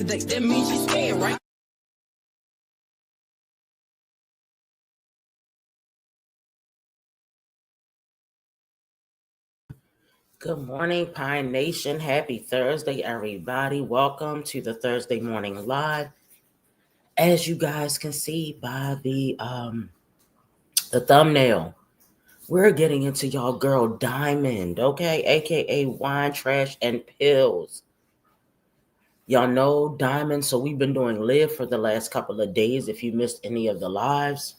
that means she's scared, right? Good morning, Pine Nation. Happy Thursday, everybody. Welcome to the Thursday Morning Live. As you guys can see by the thumbnail, we're getting into y'all girl Diamond, okay? AKA Wine, Trash, and Pills. Y'all know Diamond, so we've been doing live for the last couple of days if you missed any of the lives.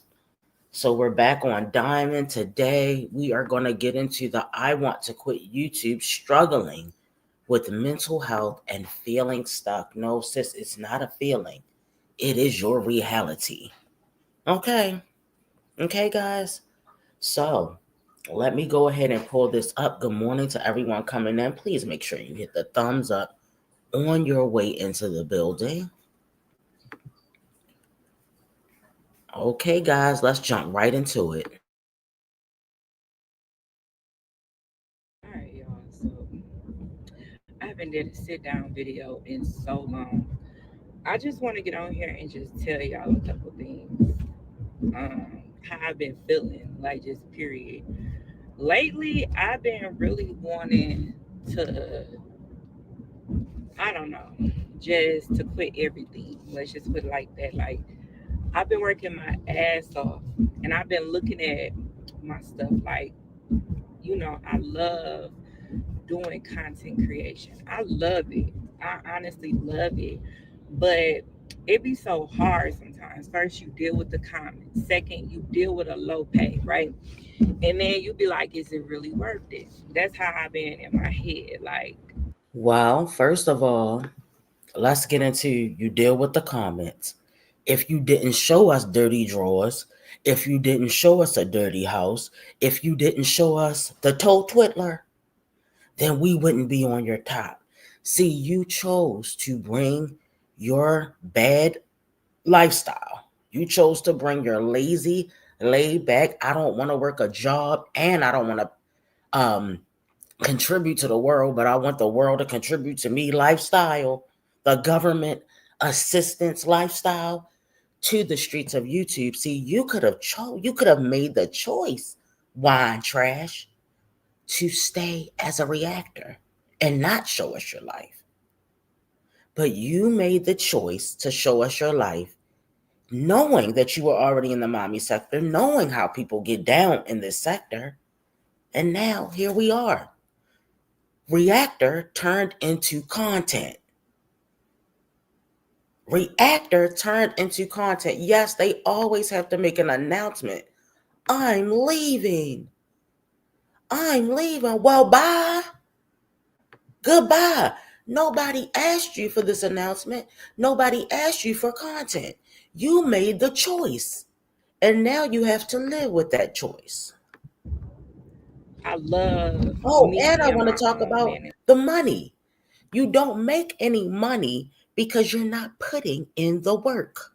So we're back on Diamond. Today, we are going to get into the I Want to Quit YouTube struggling with mental health and feeling stuck. No, sis, it's not a feeling. It is your reality. Okay. Okay, guys. So let me go ahead and pull this up. Good morning to everyone coming in. Please make sure you hit the thumbs up on your way into the building. Okay, guys, let's jump right into it. All right, y'all. So I haven't did a sit down video in so long. I just want to get on here and just tell y'all a couple things. How I've been feeling, like just period. Lately, I've been really wanting to, I don't know, just to quit everything. Let's just put it like that. Like I've been working my ass off, and I've been looking at my stuff. Like I love doing content creation. I love it. I honestly love it. But it be so hard sometimes. First, you deal with the comments. Second, you deal with a low pay, right? And then you be like, is it really worth it? That's how I've been in my head. Like, Well, first of all, let's get into you deal with the comments. If you didn't show us dirty drawers, if you didn't show us a dirty house, if you didn't show us the toe twiddler, then we wouldn't be on your top. See, you chose to bring your bad lifestyle. You chose to bring your lazy, laid back, I don't want to work a job and I don't want to contribute to the world, but I want the world to contribute to me lifestyle, the government assistance lifestyle to the streets of YouTube. See, you could have made the choice, Wine Trash, to stay as a reactor and not show us your life. But you made the choice to show us your life, knowing that you were already in the mommy sector, knowing how people get down in this sector. And now here we are. Reactor turned into content. Reactor turned into content. Yes, they always have to make an announcement. I'm leaving. I'm leaving. Well, bye. Goodbye. Nobody asked you for this announcement. Nobody asked you for content. You made the choice. And now you have to live with that choice. I love Oh, me and I being want to my talk own about man. the money. You don't make any money because you're not putting in the work.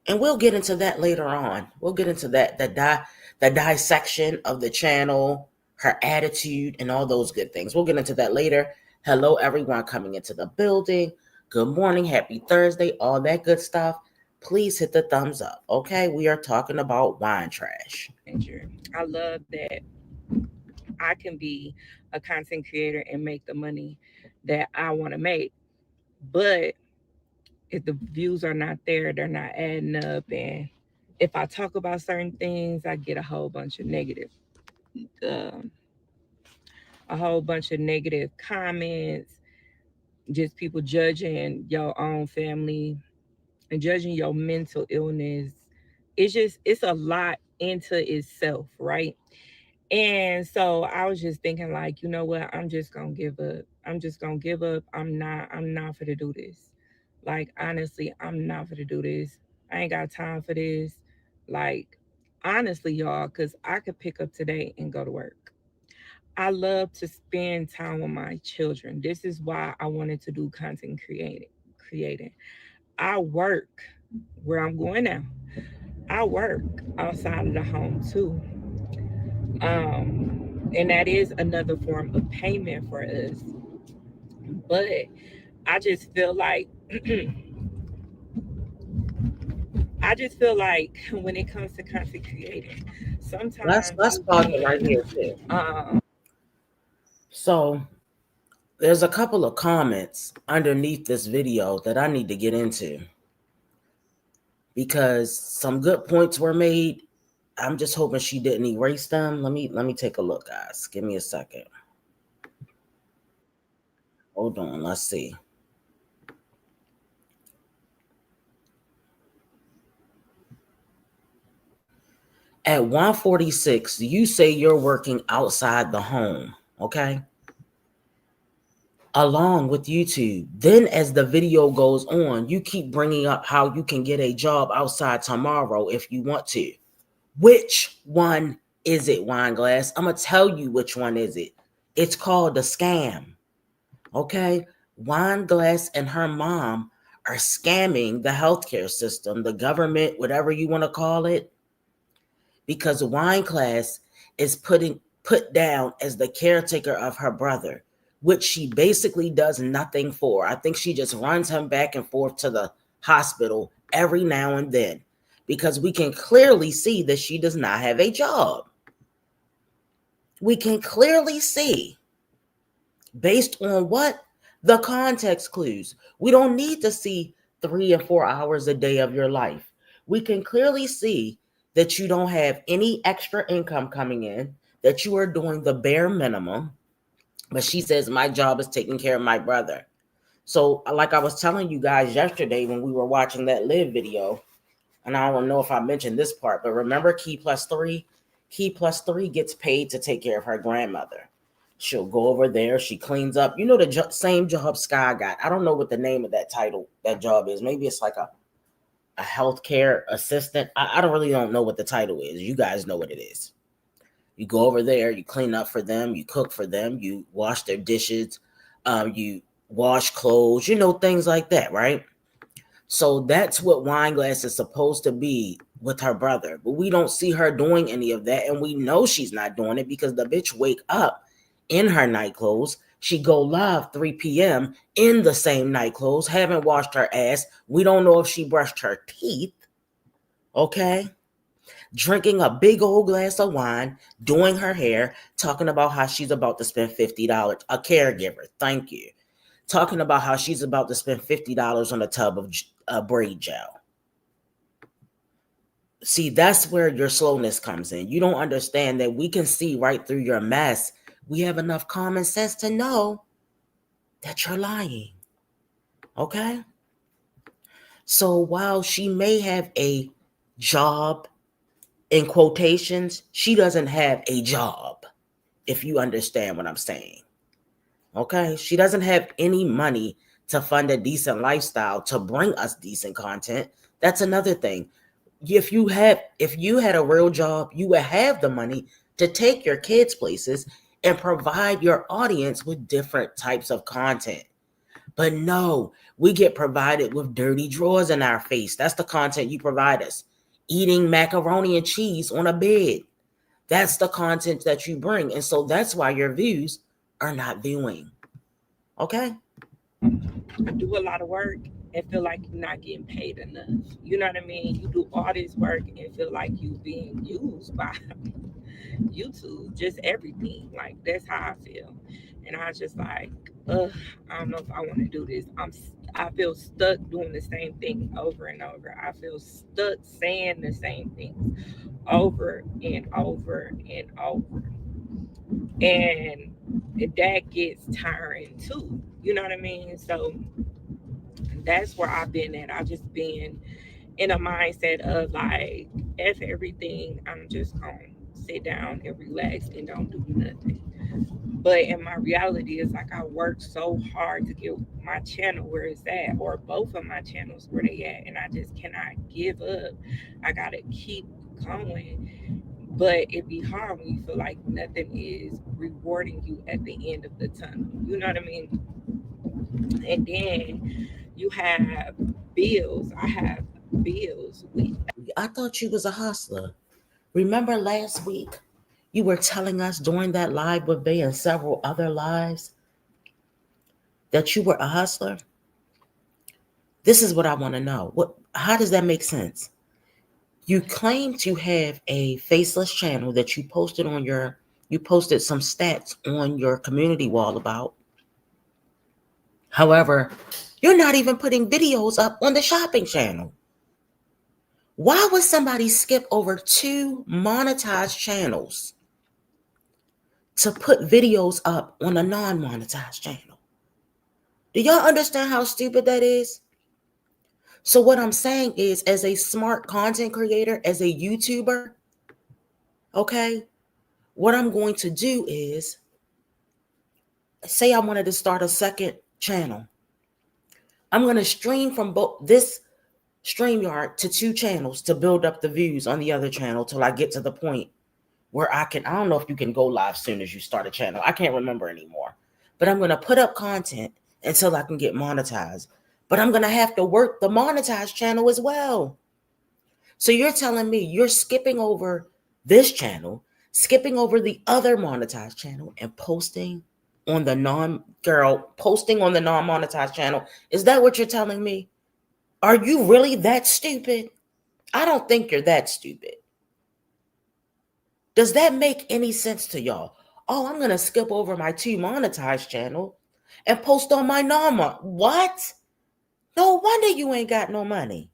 And we'll get into that later on. We'll get into that, the dissection of the channel, her attitude, and all those good things. We'll get into that later. Hello, everyone coming into the building. Good morning, happy Thursday, all that good stuff. Please hit the thumbs up, okay? We are talking about wine trash. I love that I can be a content creator and make the money that I want to make. But if the views are not there, they're not adding up. And if I talk about certain things, I get um, a whole bunch of negative comments, just people judging your own family and judging your mental illness. It's a lot into itself, right? And so I was just thinking, like, you know what? I'm just gonna give up. I'm just gonna give up. I'm not for to do this. Like, honestly, I'm not for to do this. I ain't got time for this. Like, honestly, y'all, because I could pick up today and go to work. I love to spend time with my children. This is why I wanted to do content creating. I work where I'm going now. I work outside of the home too. And that is another form of payment for us. But I just feel like I just feel like when it comes to content creating, Let's sometimes let's you pause it right can here too. um So there's a couple of comments underneath this video that I need to get into because some good points were made. I'm just hoping she didn't erase them. Let me take a look, guys. Give me a second. Hold on. Let's see. At 146, you say you're working outside the home, okay? Along with YouTube. Then, as the video goes on, you keep bringing up how you can get a job outside tomorrow if you want to. Which one is it, Wineglass? I'm going to tell you which one is it. It's called the scam, okay? Wineglass and her mom are scamming the healthcare system, the government, whatever you want to call it, because Wineclass is put down as the caretaker of her brother, which she basically does nothing for. I think she just runs him back and forth to the hospital every now and then because we can clearly see that she does not have a job. We can clearly see based on what? The context clues. We don't need to see 3 and 4 hours a day of your life. We can clearly see that you don't have any extra income coming in, that you are doing the bare minimum. But she says, my job is taking care of my brother. So, like I was telling you guys yesterday when we were watching that live video, and I don't know if I mentioned this part, but remember Key Plus Three? Key Plus Three gets paid to take care of her grandmother. She'll go over there. She cleans up. You know the same job Sky got. I don't know what the name of that title, that job is. Maybe it's like a healthcare assistant. I don't know what the title is. You guys know what it is. You go over there. You clean up for them. You cook for them. You wash their dishes. You wash clothes. You know, things like that, right? So that's what Wineglass is supposed to be with her brother. But we don't see her doing any of that. And we know she's not doing it because the bitch wake up in her night clothes. She go live 3 p.m. in the same night clothes, haven't washed her ass. We don't know if she brushed her teeth, okay? Drinking a big old glass of wine, doing her hair, talking about how she's about to spend $50. A caregiver, thank you. Talking about how she's about to spend $50 on a tub of braid gel. See, that's where your slowness comes in. You don't understand that we can see right through your mess. We have enough common sense to know that you're lying. Okay? So while she may have a job, in quotations, she doesn't have a job, if you understand what I'm saying. Okay? She doesn't have any money to fund a decent lifestyle to bring us decent content. That's another thing. If you had a real job, you would have the money to take your kids places and provide your audience with different types of content. But no, we get provided with dirty drawers in our face. That's the content you provide us. Eating macaroni and cheese on a bed. That's the content that you bring. And so that's why your views are not viewing. Okay? do a lot of work and feel like you're not getting paid enough. You know what I mean? You do all this work and feel like you being used by YouTube, just everything. Like that's how I feel. And I was just like, ugh, I don't know if I want to do this. I feel stuck doing the same thing over and over. I feel stuck saying the same things over and over and over. And that gets tiring too. You know what I mean? So that's where I've been at. I've just been in a mindset of like, F everything. I'm just going to sit down and relax and don't do nothing. But in my reality, it's like I worked so hard to get my channel where it's at, or both of my channels where they at, and I just cannot give up. I gotta keep going. But it be hard when you feel like nothing is rewarding you at the end of the tunnel. You know what I mean? And then you have bills. I have bills with I thought you was a hustler. Remember last week you were telling us during that live with Bay and several other lives that you were a hustler? This is what I want to know. How does that make sense? You claim to have a faceless channel that you posted some stats on your community wall about. However, you're not even putting videos up on the shopping channel. Why would somebody skip over two monetized channels to put videos up on a non-monetized channel? Do y'all understand how stupid that is? So what I'm saying is, as a smart content creator, as a YouTuber, okay, what I'm going to do is, say I wanted to start a second channel. I'm going to stream from both this StreamYard to two channels to build up the views on the other channel till I get to the point where I don't know if you can go live soon as you start a channel. I can't remember anymore. But I'm going to put up content until I can get monetized. But I'm going to have to work the monetized channel as well. So you're telling me you're skipping over this channel, skipping over the other monetized channel, and posting on the non-monetized channel. Is that what you're telling me? Are you really that stupid? I don't think you're that stupid. Does that make any sense to y'all? Oh, I'm going to skip over my two monetized channel and post on my non-mon. What? No wonder you ain't got no money.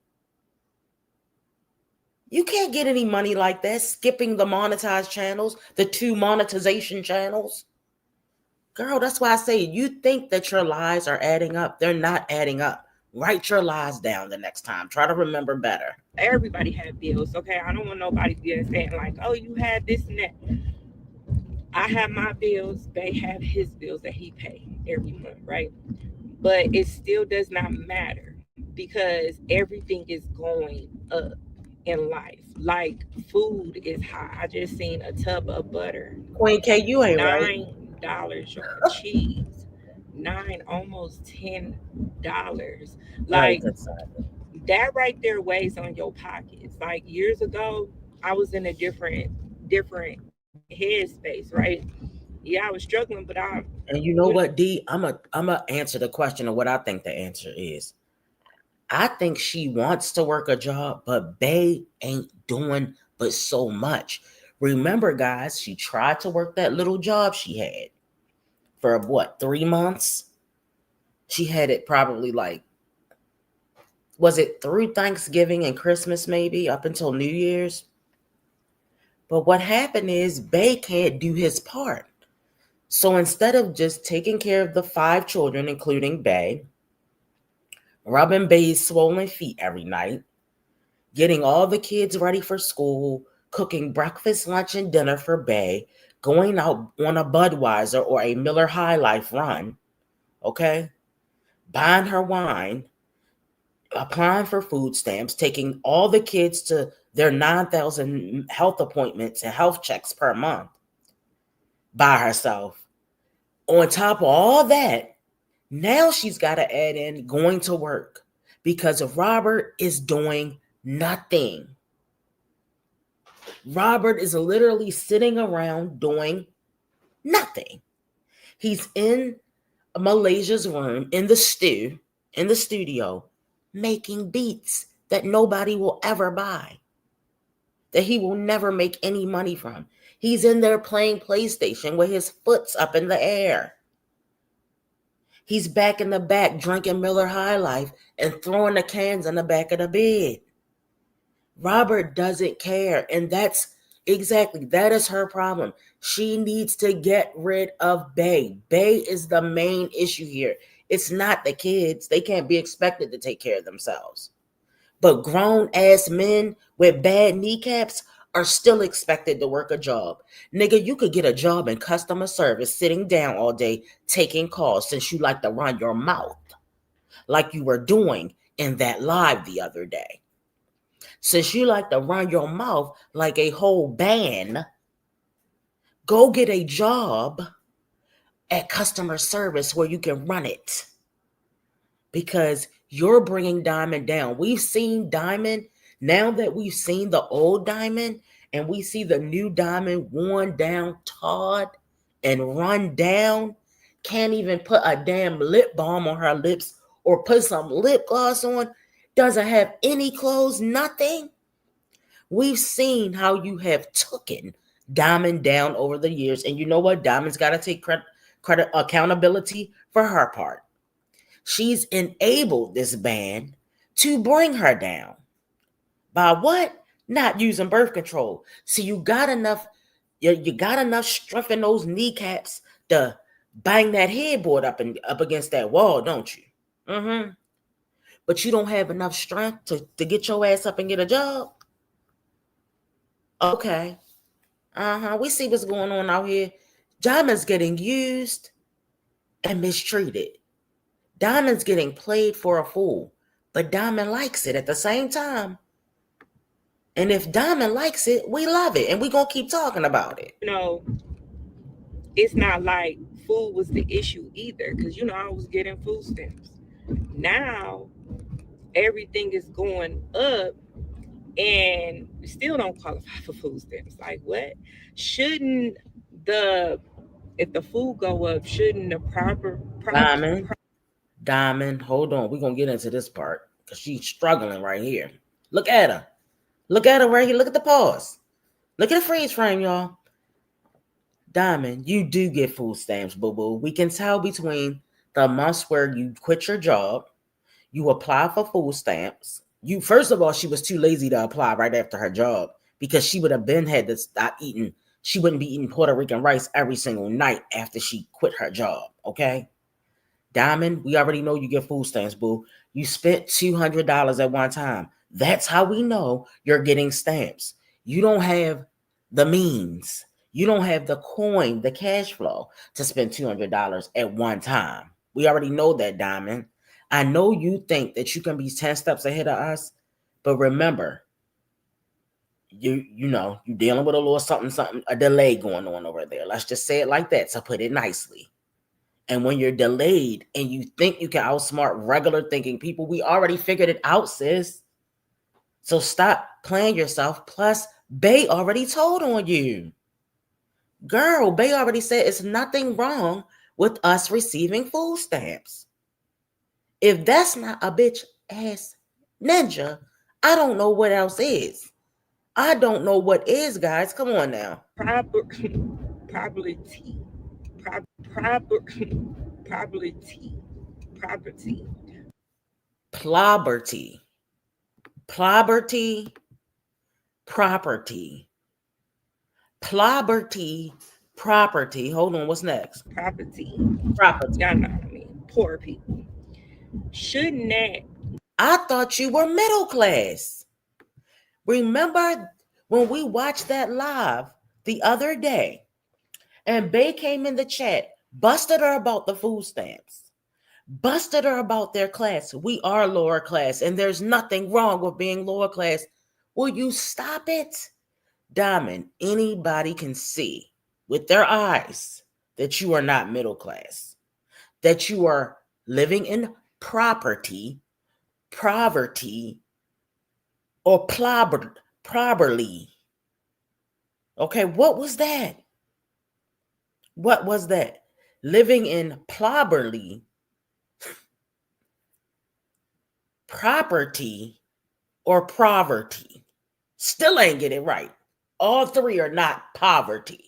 You can't get any money like that skipping the monetized channels, the two monetization channels. Girl, that's why I say you think that your lies are adding up. They're not adding up. Write your lies down the next time. Try to remember better. Everybody have bills, okay? I don't want nobody being saying like, "Oh, you had this and that." I have my bills. They have his bills that he pay every month, right? But it still does not matter because everything is going up in life. Like food is high. I just seen a tub of butter, Queen K, you ain't right. $9, y'all. Cheese, nine, almost $10. Right, Like good side. that right there weighs on your pockets. Like years ago, I was in a different headspace, right? Yeah, I was struggling, but And you know you what, D? I'm a answer the question of what I think the answer is. I think she wants to work a job, but Bay ain't doing but so much. Remember, guys, she tried to work that little job she had for what, 3 months? She had it probably like, was it through Thanksgiving and Christmas, maybe up until New Year's? But what happened is Bay can't do his part. So instead of just taking care of the five children, including Bay, rubbing Bay's swollen feet every night, getting all the kids ready for school, cooking breakfast, lunch, and dinner for Bay, going out on a Budweiser or a Miller High Life run, okay? Buying her wine, applying for food stamps, taking all the kids to their 9,000 health appointments and health checks per month by herself. On top of all that, now she's got to add in going to work because Robert is doing nothing. Robert is literally sitting around doing nothing. He's in Malaysia's room in the studio, making beats that nobody will ever buy, that he will never make any money from. He's in there playing PlayStation with his foot's up in the air. He's back in the back drinking Miller High Life and throwing the cans in the back of the bed. Robert doesn't care. And that is her problem. She needs to get rid of Bay. Bay is the main issue here. It's not the kids. They can't be expected to take care of themselves. But grown ass men with bad kneecaps are still expected to work a job. Nigga, you could get a job in customer service sitting down all day taking calls since you like to run your mouth like you were doing in that live the other day. Since you like to run your mouth like a whole band, go get a job at customer service where you can run it because you're bringing Diamond down. We've seen Diamond, now that we've seen the old Diamond and we see the new Diamond worn down, Todd, and run down, can't even put a damn lip balm on her lips or put some lip gloss on, doesn't have any clothes, nothing. We've seen how you have taken Diamond down over the years. And you know what? Diamond's got to take credit accountability for her part. She's enabled this band to bring her down. By what? Not using birth control. So you got enough strength in those kneecaps to bang that headboard up against that wall, don't you? Mm-hmm. But you don't have enough strength to get your ass up and get a job. Okay. Uh-huh. We see what's going on out here. Diamond's getting used and mistreated. Diamond's getting played for a fool. But Diamond likes it at the same time. And if Diamond likes it, we love it. And we're going to keep talking about it. You know, it's not like food was the issue either, because I was getting food stamps. Now everything is going up, and still don't qualify for food stamps. Like, what? Shouldn't the if the food go up, shouldn't the proper Diamond, hold on. We're going to get into this part because she's struggling right here. Look at her. Look at her right here. Look at the pause. Look at the freeze frame, y'all. Diamond, you do get food stamps, boo-boo. We can tell between the months where you quit your job, you apply for food stamps. You first of all, she was too lazy to apply right after her job because she would have been had to stop eating. She wouldn't be eating Puerto Rican rice every single night after she quit her job. Okay. Diamond, we already know you get food stamps, boo. You spent $200 at one time. That's how we know you're getting stamps. You don't have the means. You don't have the coin, the cash flow to spend $200 at one time. We already know that, Diamond. I know you think that you can be 10 steps ahead of us, but remember, you're dealing with a little something, a delay going on over there. Let's just say it like that to put it nicely. And when you're delayed and you think you can outsmart regular thinking people, we already figured it out, sis. So stop playing yourself. Plus, Bay already told on you. Girl, Bay already said it's nothing wrong with us receiving food stamps. If that's not a bitch ass ninja, I don't know what else is. I don't know what is, guys. Come on now. proper property proper property property Plobberty. Plobberty. Property. Plobberty. Property. Hold on. What's next? property. Property. Y'all know what I mean. Poor people. Shouldn't that I thought you were middle class. Remember when we watched that live the other day and Bay came in the chat, busted her about the food stamps, busted her about their class. We are lower class and there's nothing wrong with being lower class. Will you stop it? Diamond, anybody can see with their eyes that you are not middle class, that you are living in poverty, or properly. Okay, what was that? What was that? Living in poverty, property, or poverty. Still ain't get it right. All three are not poverty.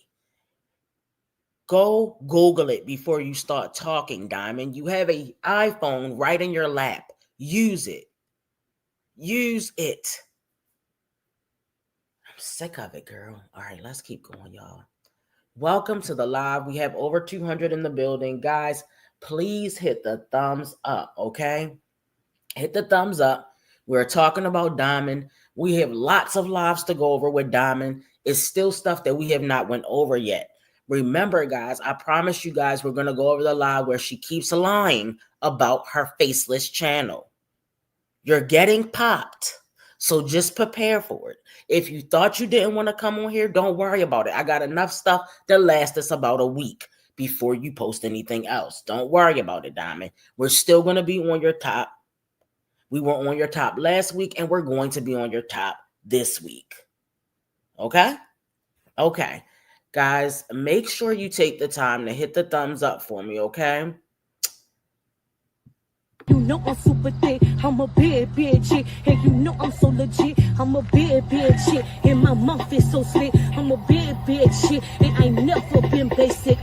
Go Google it before you start talking, Diamond. You have an iPhone right in your lap. Use it. Use it. I'm sick of it, girl. All right, let's keep going, y'all. Welcome to the live. We have over 200 in the building. Guys, please hit the thumbs up, okay? Hit the thumbs up. We're talking about Diamond. We have lots of lives to go over with Diamond. It's still stuff that we have not went over yet. Remember, guys, I promise you guys we're going to go over the live where she keeps lying about her faceless channel. You're getting popped. So just prepare for it. If you thought you didn't want to come on here, don't worry about it. I got enough stuff that lasts us about a week before you post anything else. Don't worry about it, Diamond. We're still going to be on your top. We were on your top last week, and we're going to be on your top this week. Okay? Okay. Guys, make sure you take the time to hit the thumbs up for me, okay? You know I'm super thick, I'm a bad chick. And you know I'm so legit, I'm a bad chick. And my mouth is so slick, I'm a bad chick. And I ain't never been basic,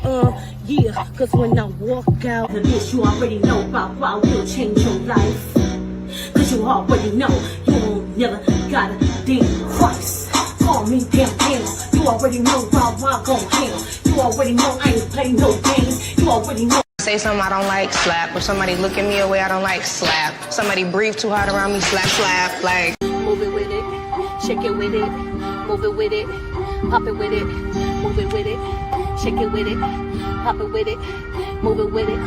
yeah. Cause when I walk out of this, you already know about I will change your life. Cause you already know, you won't never gotta think twice. Call me damn. You already know how I gon' handle. You already know I ain't play no games. You already know. Say something I don't like, slap. Or somebody looking me away, I don't like, slap. Somebody breathe too hard around me, slap. Like, move it with it, shake it with it, move it with it, pop it with it, move it with it, shake it with it, pop it with it, move it with it.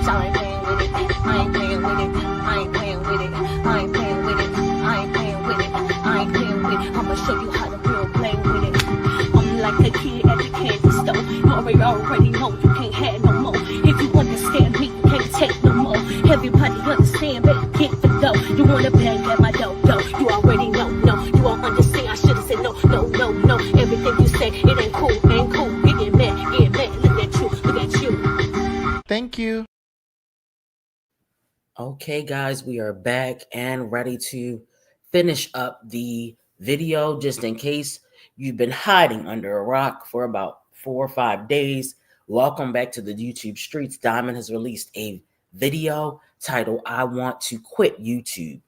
So I ain't playing with it, I ain't playing with it, I ain't playing with it, I ain't playing with it, I ain't playing with it, I ain't playing with it. I'ma show you how to real play with it. I'm like a kid at the candy store. You already know you can't have no more. If you understand me, you can't take no more. Everybody understand, better get the dough. You wanna bang at my dough. You already know, no, you won't understand. I should've said no. Everything you say, it ain't cool. Get mad, look at you. Thank you. Okay, guys, we are back and ready to finish up the video. Just in case you've been hiding under a rock for about 4 or 5 days, welcome back to the YouTube streets. Diamond has released a video titled, I Want to Quit YouTube.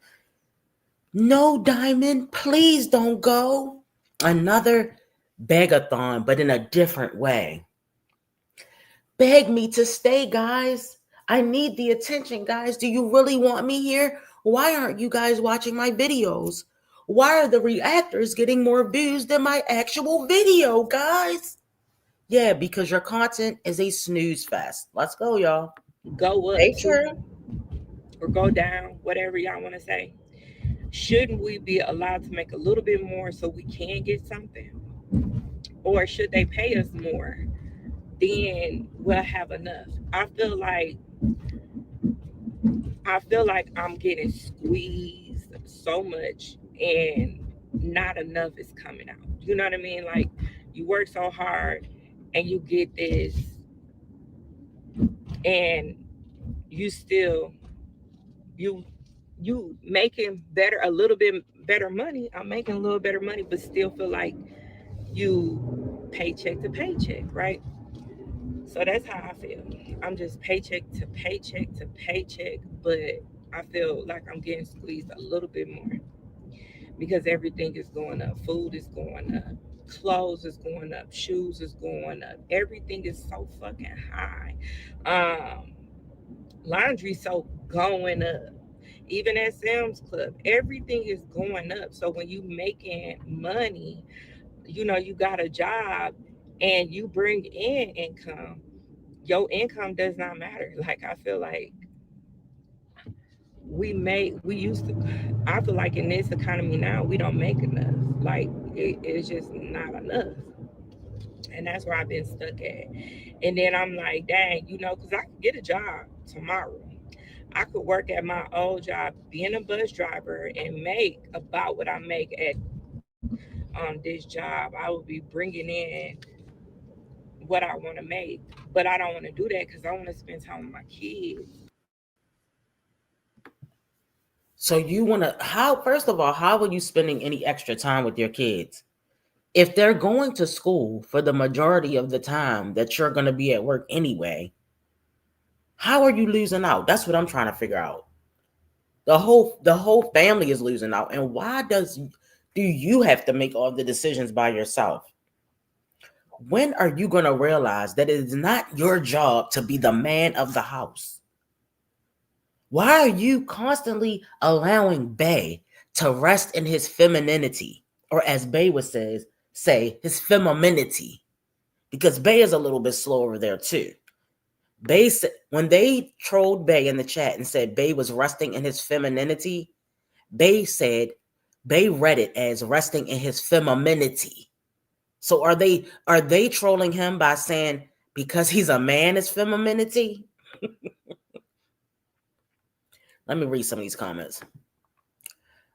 No, Diamond, please don't go. Another begathon, but in a different way. Beg me to stay, guys. I need the attention, guys. Do you really want me here? Why aren't you guys watching my videos? Why are the reactors getting more views than my actual video, guys? Yeah, because your content is a snooze fest. Let's go, y'all. Go up Stay too, true. or go down, whatever y'all want to say. Shouldn't we be allowed to make a little bit more so we can get something? Or should they pay us more? Then we'll have enough. I feel like I'm getting squeezed so much and not enough is coming out. You know what I mean? Like, you work so hard and you get this, and you still you you making better, a little bit better money. I'm making a little better money, but still feel like you paycheck to paycheck, right? So that's how I feel. I'm just paycheck to paycheck to paycheck, but I feel like I'm getting squeezed a little bit more because everything is going up. Food is going up. Clothes is going up. Shoes is going up. Everything is so fucking high. Laundry soap going up. Even at Sam's Club, everything is going up. So when you making money, you got a job and you bring in income, your income does not matter. Like, I feel like we used to, I feel like in this economy now, we don't make enough. Like, it's just not enough. And that's where I've been stuck at. And then I'm like, dang, because I could get a job tomorrow. I could work at my old job, being a bus driver, and make about what I make at this job. I would be bringing in what I want to make, but I don't want to do that because I want to spend time with my kids. So you want to, first of all, how are you spending any extra time with your kids? If they're going to school for the majority of the time that you're going to be at work anyway, how are you losing out? That's what I'm trying to figure out. The whole family is losing out. And why do you have to make all the decisions by yourself? When are you going to realize that it is not your job to be the man of the house? Why are you constantly allowing Bay to rest in his femininity? Or as Bay would say his femininity. Because Bay is a little bit slow over there too. Bay said, when they trolled Bay in the chat and said Bay was resting in his femininity, Bay read it as resting in his femininity. So are they trolling him by saying because he's a man is femininity? Let me read some of these comments.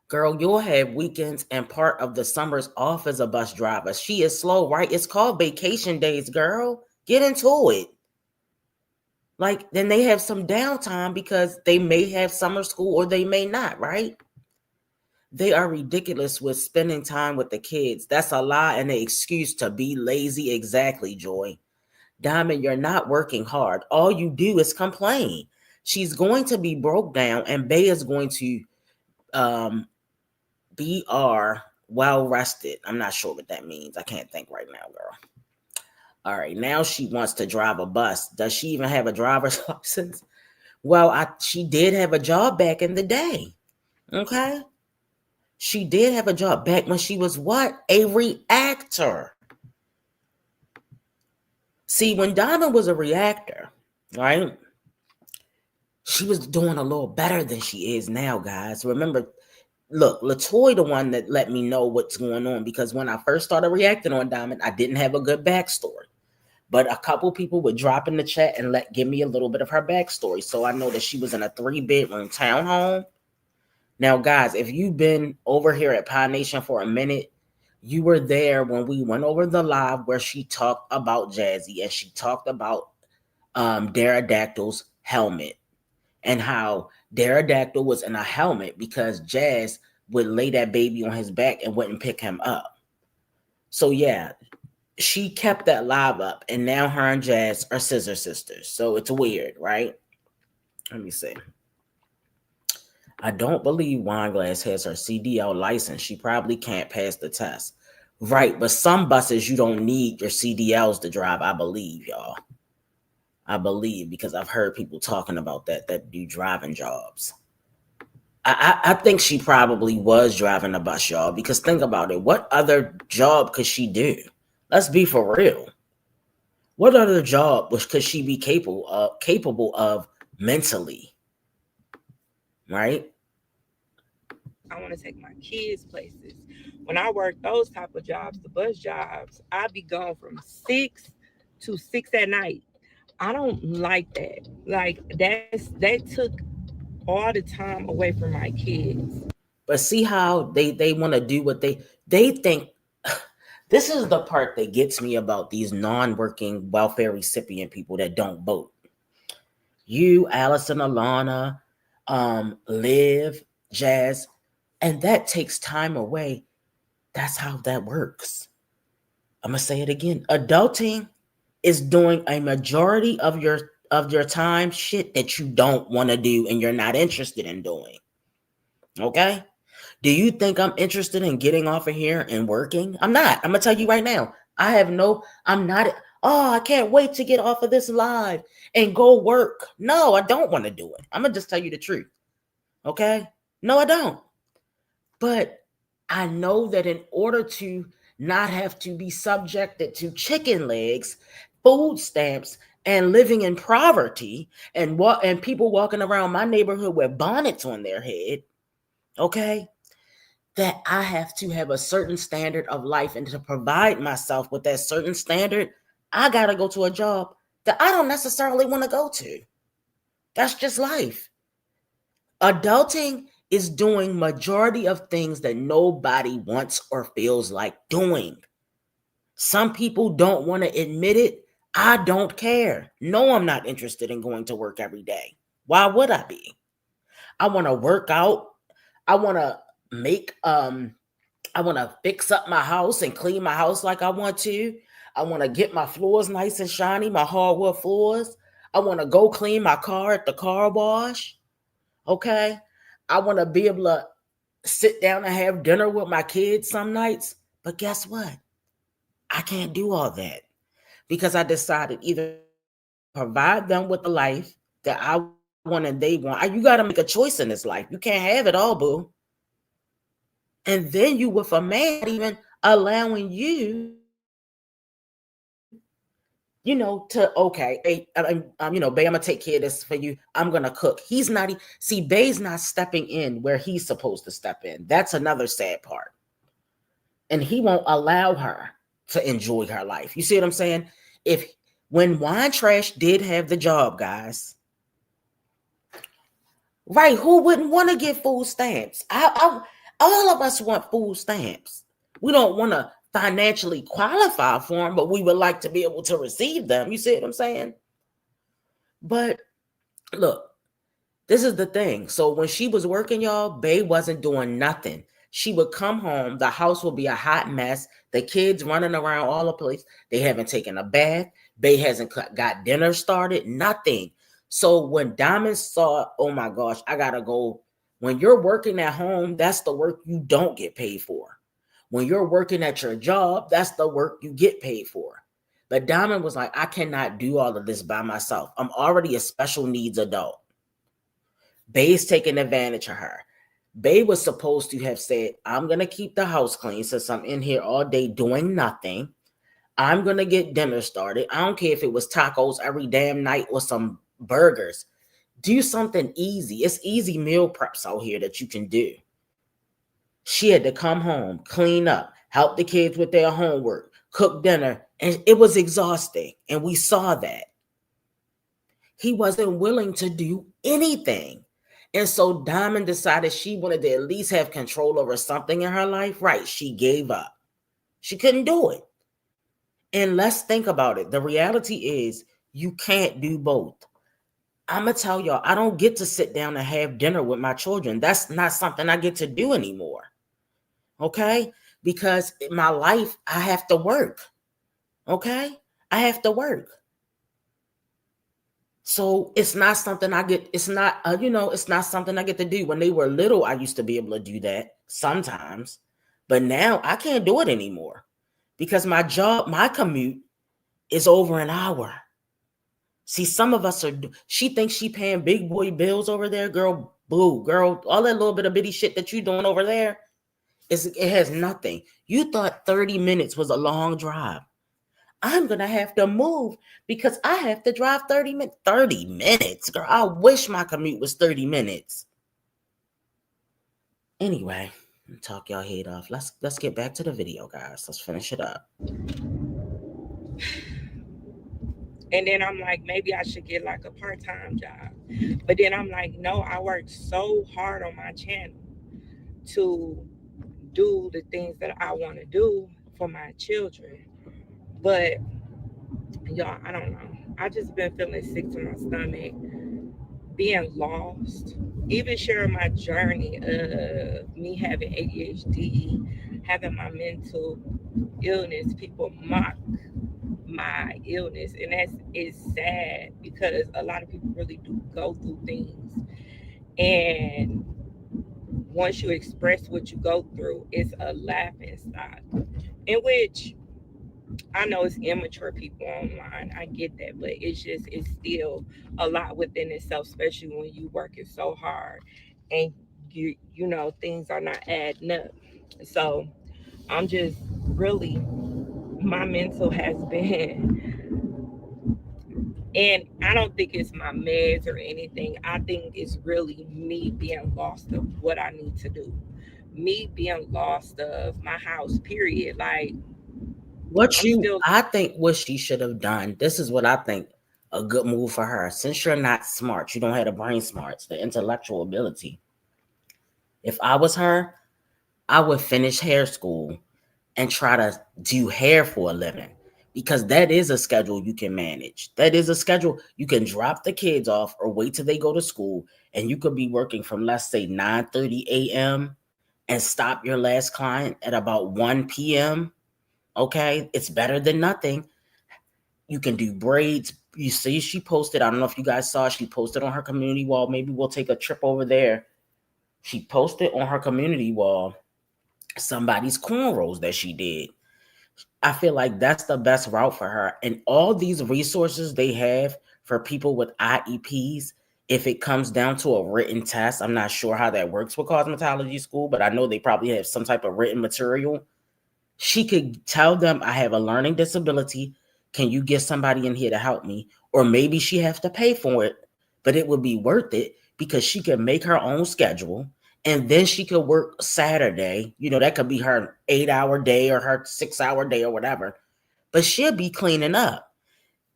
Girl, you'll have weekends and part of the summers off as a bus driver. She is slow, right? It's called vacation days, girl. Get into it. Like, then they have some downtime because they may have summer school or they may not, right? They are ridiculous with spending time with the kids. That's a lie and an excuse to be lazy. Exactly, Joy. Diamond, you're not working hard. All you do is complain. She's going to be broke down, and Bay is going to um, BR well rested. I'm not sure what that means. I can't think right now, girl. All right, now she wants to drive a bus. Does she even have a driver's license? Well, she did have a job back in the day. Okay? She did have a job back when she was what? A reactor. See, when Diamond was a reactor, right? She was doing a little better than she is now, guys. Remember, look, Latoya, the one that let me know what's going on, because when I first started reacting on Diamond, I didn't have a good backstory. But a couple people would drop in the chat and give me a little bit of her backstory. So I know that she was in a 3-bedroom townhome. Now, guys, if you've been over here at Pie Nation for a minute, you were there when we went over the live where she talked about Jazzy and she talked about Pterodactyl's helmet and how Pterodactyl was in a helmet because Jazz would lay that baby on his back and wouldn't pick him up. So, yeah, she kept that live up, and now her and Jazz are scissor sisters. So it's weird, right? Let me see. I don't believe Wineglass has her CDL license. She probably can't pass the test. Right, but some buses you don't need your CDLs to drive, I believe, y'all. I believe, because I've heard people talking about that do driving jobs. I think she probably was driving a bus, y'all, because think about it. What other job could she do? Let's be for real. What other job could she be capable of mentally? Right? I want to take my kids places. When I work those type of jobs, the bus jobs, I'd be gone from 6 to 6 at night. I don't like that. Like that took all the time away from my kids. But see how they want to do what they think. This is the part that gets me about these non-working welfare recipient people that don't vote. You, Allison, Alana, Liv, Jazz, and that takes time away. That's how that works. I'm gonna say it again. Adulting is doing a majority of your time shit that you don't want to do and you're not interested in doing. Okay? Do you think I'm interested in getting off of here and working? I'm not. I'm gonna tell you right now. I'm not. Oh, I can't wait to get off of this live and go work. No, I don't want to do it. I'm gonna just tell you the truth. Okay? No, I don't. But I know that in order to not have to be subjected to chicken legs, food stamps, and living in poverty, and people walking around my neighborhood with bonnets on their head, okay, that I have to have a certain standard of life, and to provide myself with that certain standard, I got to go to a job that I don't necessarily want to go to. That's just life. Adulting is doing majority of things that nobody wants or feels like doing. Some people don't want to admit it. I don't care. No, I'm not interested in going to work every day. Why would I be? I want to work out. I want to I want to fix up my house and clean my house like I want to. I want to get my floors nice and shiny, my hardwood floors. I want to go clean my car at the car wash. Okay? I want to be able to sit down and have dinner with my kids some nights. But guess what? I can't do all that because I decided either provide them with the life that I want and they want. You got to make a choice in this life. You can't have it all, boo. And then you with a man even allowing you, to, okay, hey, babe, I'm going to take care of this for you. I'm going to cook. He's not, see, babe's not stepping in where he's supposed to step in. That's another sad part. And he won't allow her to enjoy her life. You see what I'm saying? When Wine Trash did have the job, guys, right, who wouldn't want to get food stamps? All of us want food stamps. We don't want to financially qualify for them, but we would like to be able to receive them. You see what I'm saying? But look, this is the thing. So when she was working, y'all, Bay wasn't doing nothing. She would come home, the house would be a hot mess, the kids running around all the place. They haven't taken a bath. Bay hasn't got dinner started, nothing. So when Diamond saw, oh my gosh, I gotta go. When you're working at home, that's the work you don't get paid for. When you're working at your job, that's the work you get paid for. But Diamond was like, I cannot do all of this by myself. I'm already a special needs adult. Bay's taking advantage of her. Bay was supposed to have said, I'm going to keep the house clean since I'm in here all day doing nothing. I'm going to get dinner started. I don't care if it was tacos every damn night or some burgers. Do something easy. It's easy meal preps out here that you can do. She had to come home, clean up, help the kids with their homework, cook dinner, and it was exhausting. And we saw that. He wasn't willing to do anything. And so Diamond decided she wanted to at least have control over something in her life. Right. She gave up. She couldn't do it. And let's think about it. The reality is you can't do both. I'm going to tell y'all, I don't get to sit down and have dinner with my children. That's not something I get to do anymore. Okay? Because in my life, I have to work. Okay? I have to work. So it's not something I get, it's not, it's not something I get to do. When they were little, I used to be able to do that sometimes. But now I can't do it anymore because my job, my commute is over an hour. See, some of us she thinks she paying big boy bills over there. Girl, boo, girl, all that little bit of bitty shit that you doing over there, it has nothing. You thought 30 minutes was a long drive. I'm going to have to move because I have to drive 30 minutes. 30 minutes, girl. I wish my commute was 30 minutes. Anyway, talk y'all head off. Let's get back to the video, guys. Let's finish it up. And then I'm like, maybe I should get like a part-time job. But then I'm like, no, I worked so hard on my channel to do the things that I want to do for my children. But y'all, I don't know. I just been feeling sick to my stomach, being lost, even sharing my journey of me having ADHD, having my mental illness. People mock my illness, and it's sad because a lot of people really do go through things, and once you express what you go through, it's a laughing stock, in which I know it's immature people online. I get that, but it's still a lot within itself, especially when you working so hard and things are not adding up. So I'm just really, my mental has been, and I don't think it's my meds or anything. I think it's really me being lost of what I need to do. Me being lost of my house, period. Like, I'm still. I think what she should have done, this is what I think a good move for her. Since you're not smart, you don't have the brain smarts, the intellectual ability. If I was her, I would finish hair school and try to do hair for a living because that is a schedule you can manage. That is a schedule you can drop the kids off or wait till they go to school, and you could be working from, let's say, 9:30 a.m. and stop your last client at about 1 p.m. Okay, it's better than nothing. You can do braids. You see, she posted, I don't know if you guys saw, she posted on her community wall. Maybe we'll take a trip over there. She posted on her community wall somebody's cornrows that she did. I feel like that's the best route for her. And all these resources they have for people with IEPs, if it comes down to a written test, I'm not sure how that works with cosmetology school, but I know they probably have some type of written material. She could tell them, I have a learning disability. Can you get somebody in here to help me? Or maybe she has to pay for it, but it would be worth it because she could make her own schedule. And then she could work Saturday. That could be her 8-hour day or her 6-hour day or whatever. But she'll be cleaning up.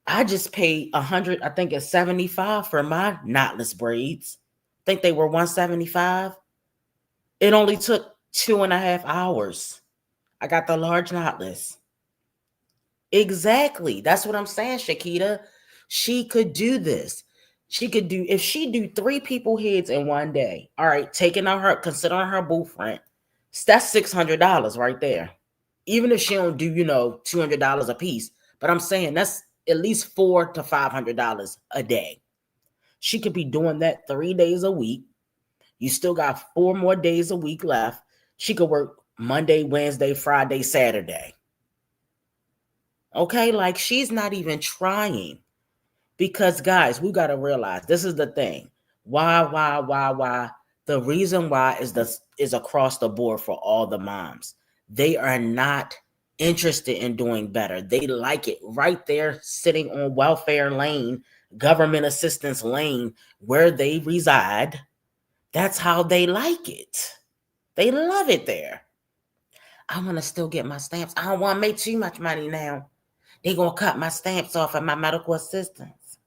I just paid 100, I think it's 75 for my knotless braids. I think they were 175. It only took 2.5 hours. I got the large knotless. Exactly. That's what I'm saying, Shakita. She could do this. She could do, if she do 3 people heads in one day. All right, taking out her, considering her booth rent, that's $600 right there. Even if she don't do, $200 a piece, but I'm saying that's at least $400 to $500 a day. She could be doing that 3 days a week. You still got 4 more days a week left. She could work Monday, Wednesday, Friday, Saturday. Okay, like she's not even trying. Because guys, we got to realize this is the thing. Why? The reason why is across the board for all the moms. They are not interested in doing better. They like it right there sitting on welfare lane, government assistance lane where they reside. That's how they like it. They love it there. I want to still get my stamps. I don't want to make too much money now. They're going to cut my stamps off of my medical assistance.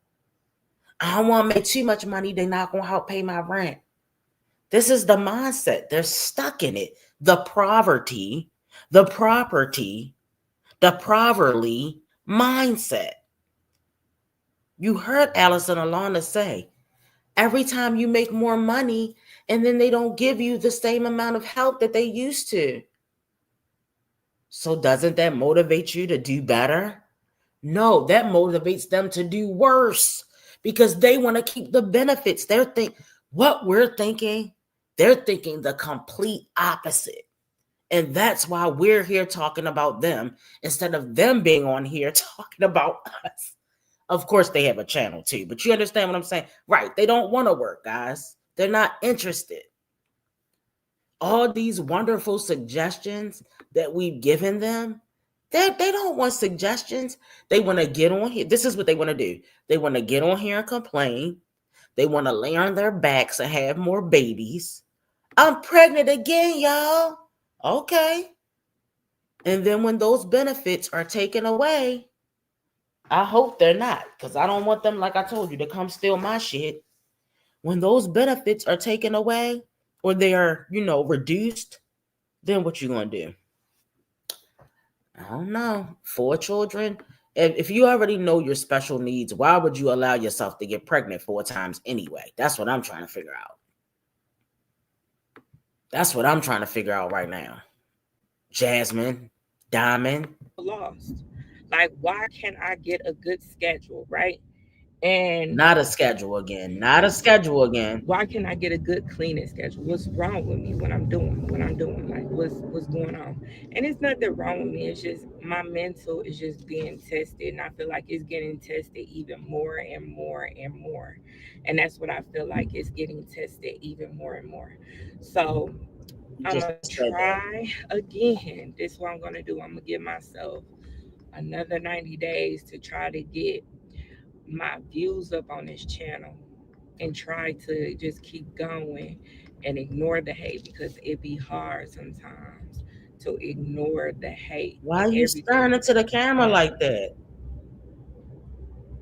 I don't want to make too much money. They're not going to help pay my rent. This is the mindset. They're stuck in it. The poverty, the property, the poverty mindset. You heard Allison Alana say, every time you make more money and then they don't give you the same amount of help that they used to. So doesn't that motivate you to do better? No, that motivates them to do worse because they want to keep the benefits. What we're thinking, they're thinking the complete opposite. And that's why we're here talking about them instead of them being on here talking about us. Of course, they have a channel too, but you understand what I'm saying? Right. They don't want to work, guys. They're not interested. All these wonderful suggestions that we've given them, they don't want suggestions. They want to get on here. This is what they want to do. They want to get on here and complain. They want to lay on their backs and have more babies. I'm pregnant again, y'all. Okay. And then when those benefits are taken away, I hope they're not, because I don't want them, like I told you, to come steal my shit. When those benefits are taken away or they are, reduced, then what you going to do? I don't know. 4 children. If you already know your special needs, why would you allow yourself to get pregnant 4 times anyway? That's what I'm trying to figure out. That's what I'm trying to figure out right now. Jasmine, Diamond. Lost. Like, why can't I get a good schedule, right? And Not a schedule again. Not a schedule again. why can't I get a good cleaning schedule? What's wrong with me when I'm doing? Like, what's going on? And it's nothing wrong with me. It's just my mental is just being tested, and I feel like it's getting tested even more and more and more. And that's what I feel like, it's getting tested even more and more. So You I'm just gonna said that. try again. This is what I'm gonna do. I'm gonna give myself another 90 days to try to get my views up on this channel and try to just keep going and ignore the hate, because it be hard sometimes to ignore the hate Why and are you staring everything, into the camera like that?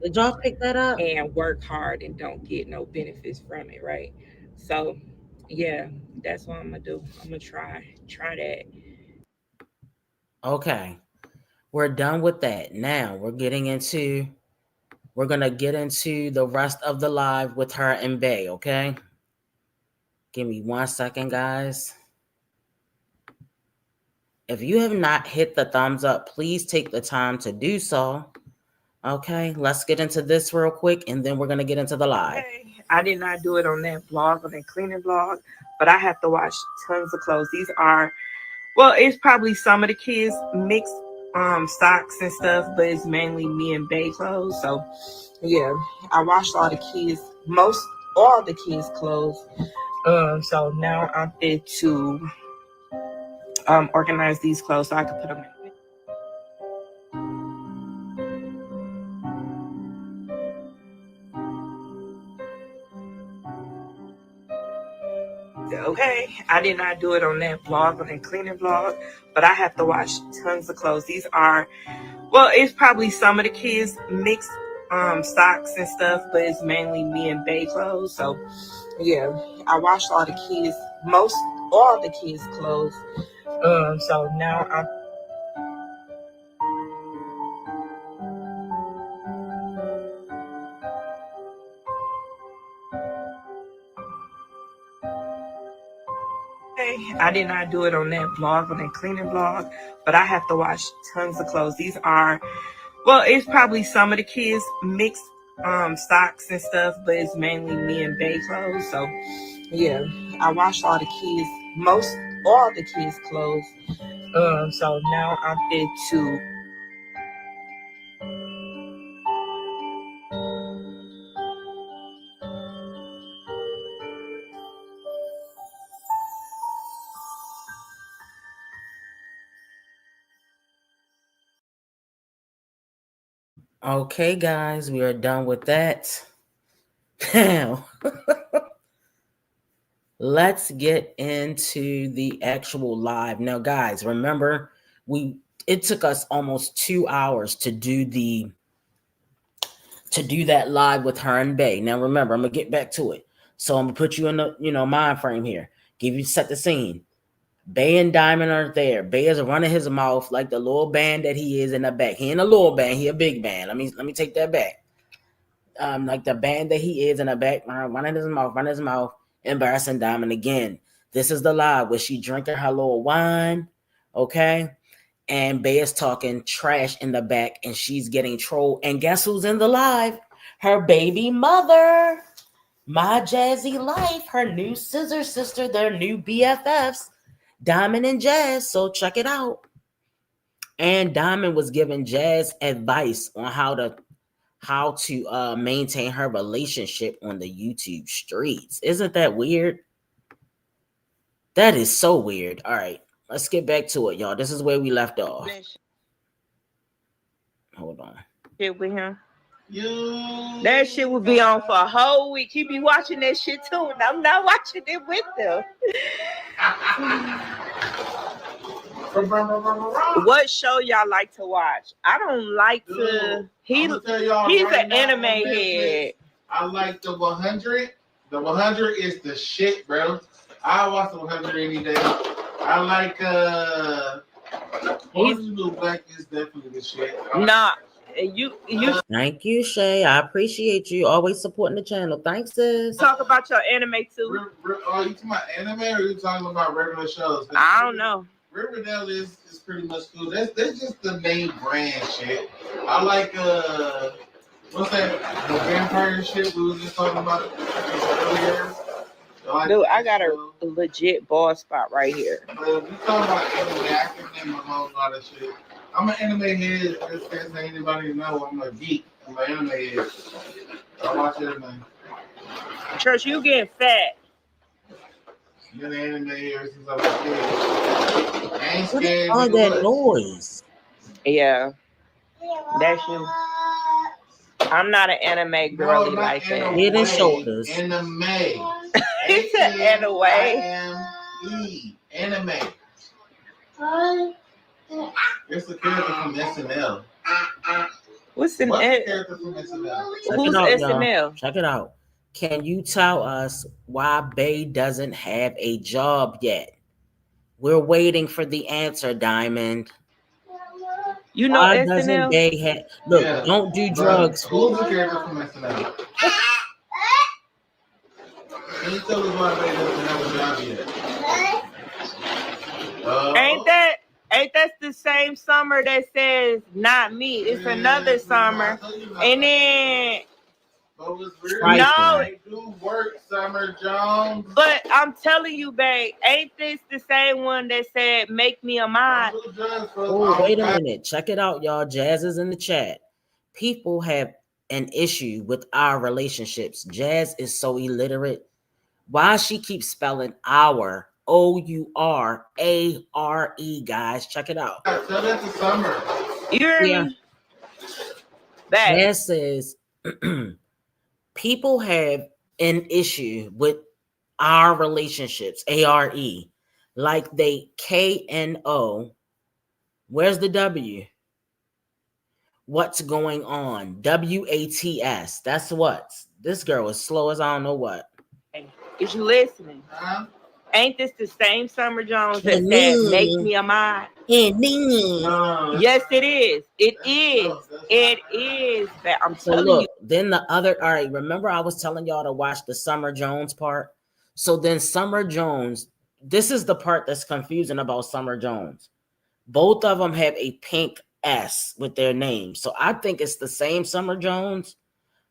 Did y'all pick that up? and work hard and don't get no benefits from it, right? So yeah, that's what I'm gonna do. I'm gonna try that. Okay. We're done with that. Now we're gonna get into the rest of the live with her and Bay, okay? Give me 1 second, guys. If you have not hit the thumbs up, please take the time to do so. Okay, let's get into this real quick and then we're gonna get into the live. Okay. I did not do it on that vlog, on that cleaning vlog, but I have to wash tons of clothes. These are, well, it's probably some of the kids mixed socks and stuff, but it's mainly me and Bay clothes. So yeah, I washed all the kids, all the kids' clothes. So now I'm fit to organize these clothes so I can put them in. Okay, I did not do it on that vlog, on that cleaning vlog, but I have to wash tons of clothes. These are, well, it's probably some of the kids mixed socks and stuff, but it's mainly me and Bay clothes. So yeah, I washed all the kids, all the kids' clothes. So now I'm say I did not do it on that blog, on that cleaning blog, but I have to wash tons of clothes. These are, well, it's probably some of the kids mixed socks and stuff, but it's mainly me and Bay clothes. So yeah, I washed all the kids, all the kids' clothes. So now I'm fit to. Okay, guys, we are done with that. Now, let's get into the actual live. Now, guys, remember it took us almost 2 hours to do that live with her and Bay. Now, remember, I'm gonna get back to it. So I'm gonna put you in the mind frame here. Set the scene. Bay and Diamond are there. Bay is running his mouth like the little band that he is in the back. He ain't a little band, he a big band. Let me take that back. Like the band that he is in the back, running his mouth, embarrassing Diamond again. This is the live where she drinking her little wine, okay? And Bay is talking trash in the back, and she's getting trolled. And guess who's in the live? Her baby mother, My Jazzy Life, her new scissor sister, their new BFFs, Diamond and Jazz. So check it out. And Diamond was giving Jazz advice on how to maintain her relationship on the YouTube streets. Isn't that weird? That is so weird. All right, let's get back to it, y'all. This is where we left off. Hold on. Shit with him. That shit would be on for a whole week. He be watching that shit too, and I'm not watching it with them. What show y'all like to watch? I don't like to. He's an anime head. I like the 100. The 100 is the shit, bro. I watch the 100 any day. I like Orange is the New Black is definitely the shit. Nah. You Thank you, Shay. I appreciate you always supporting the channel. Thanks, sis. Talk about your anime too. Are you talking about anime or are you talking about regular shows? I don't know. Riverdale is pretty much cool. That's just the main brand shit. I like what's that? The vampire shit we was just talking about earlier. Dude, I got a legit ball spot right here. But we talking about anime. I can name a whole lot of shit. I'm an anime head. As anybody know, I'm a geek. I'm an anime head. I watch everything. Church, you getting fat. Been an anime here since I was a kid. I ain't scared. What is all that noise? Yeah. That's you. I'm not an anime girly like that. Head and shoulders. Anime. He said anime. Anime. It's the character from SNL. What's the character from SNL? Who's SNL? Check it out. Can you tell us why Bay doesn't have a job yet? We're waiting for the answer, Diamond. You know why SNL? Doesn't Bay have... Look, don't do drugs. Who's the character from SNL? Can you tell us why Bay doesn't have a job yet? Ain't that the same summer that says not me? It's another summer. And then no, I do work, Summer Jones. But I'm telling you, babe, ain't this the same one that said make me a mod? Oh, wait a minute. Check it out, y'all. Jazz is in the chat. People have an issue with our relationships. Jazz is so illiterate. Why she keeps spelling our OURARE, guys? Check it out. Tell that to Summer. You hear me? Jazz says people have an issue with our relationships, ARE, like they KNO. Where's the W? What's going on? WATS. That's what. This girl is slow as I don't know what. Is you listening? Ain't this the same Summer Jones that said make me a mod? Yes, it is. It is. It is. I'm telling you. Then the other, all right, remember I was telling y'all to watch the Summer Jones part? So then Summer Jones this is the part that's confusing about Summer Jones. Both of them have a pink S with their names. So I think it's the same Summer Jones,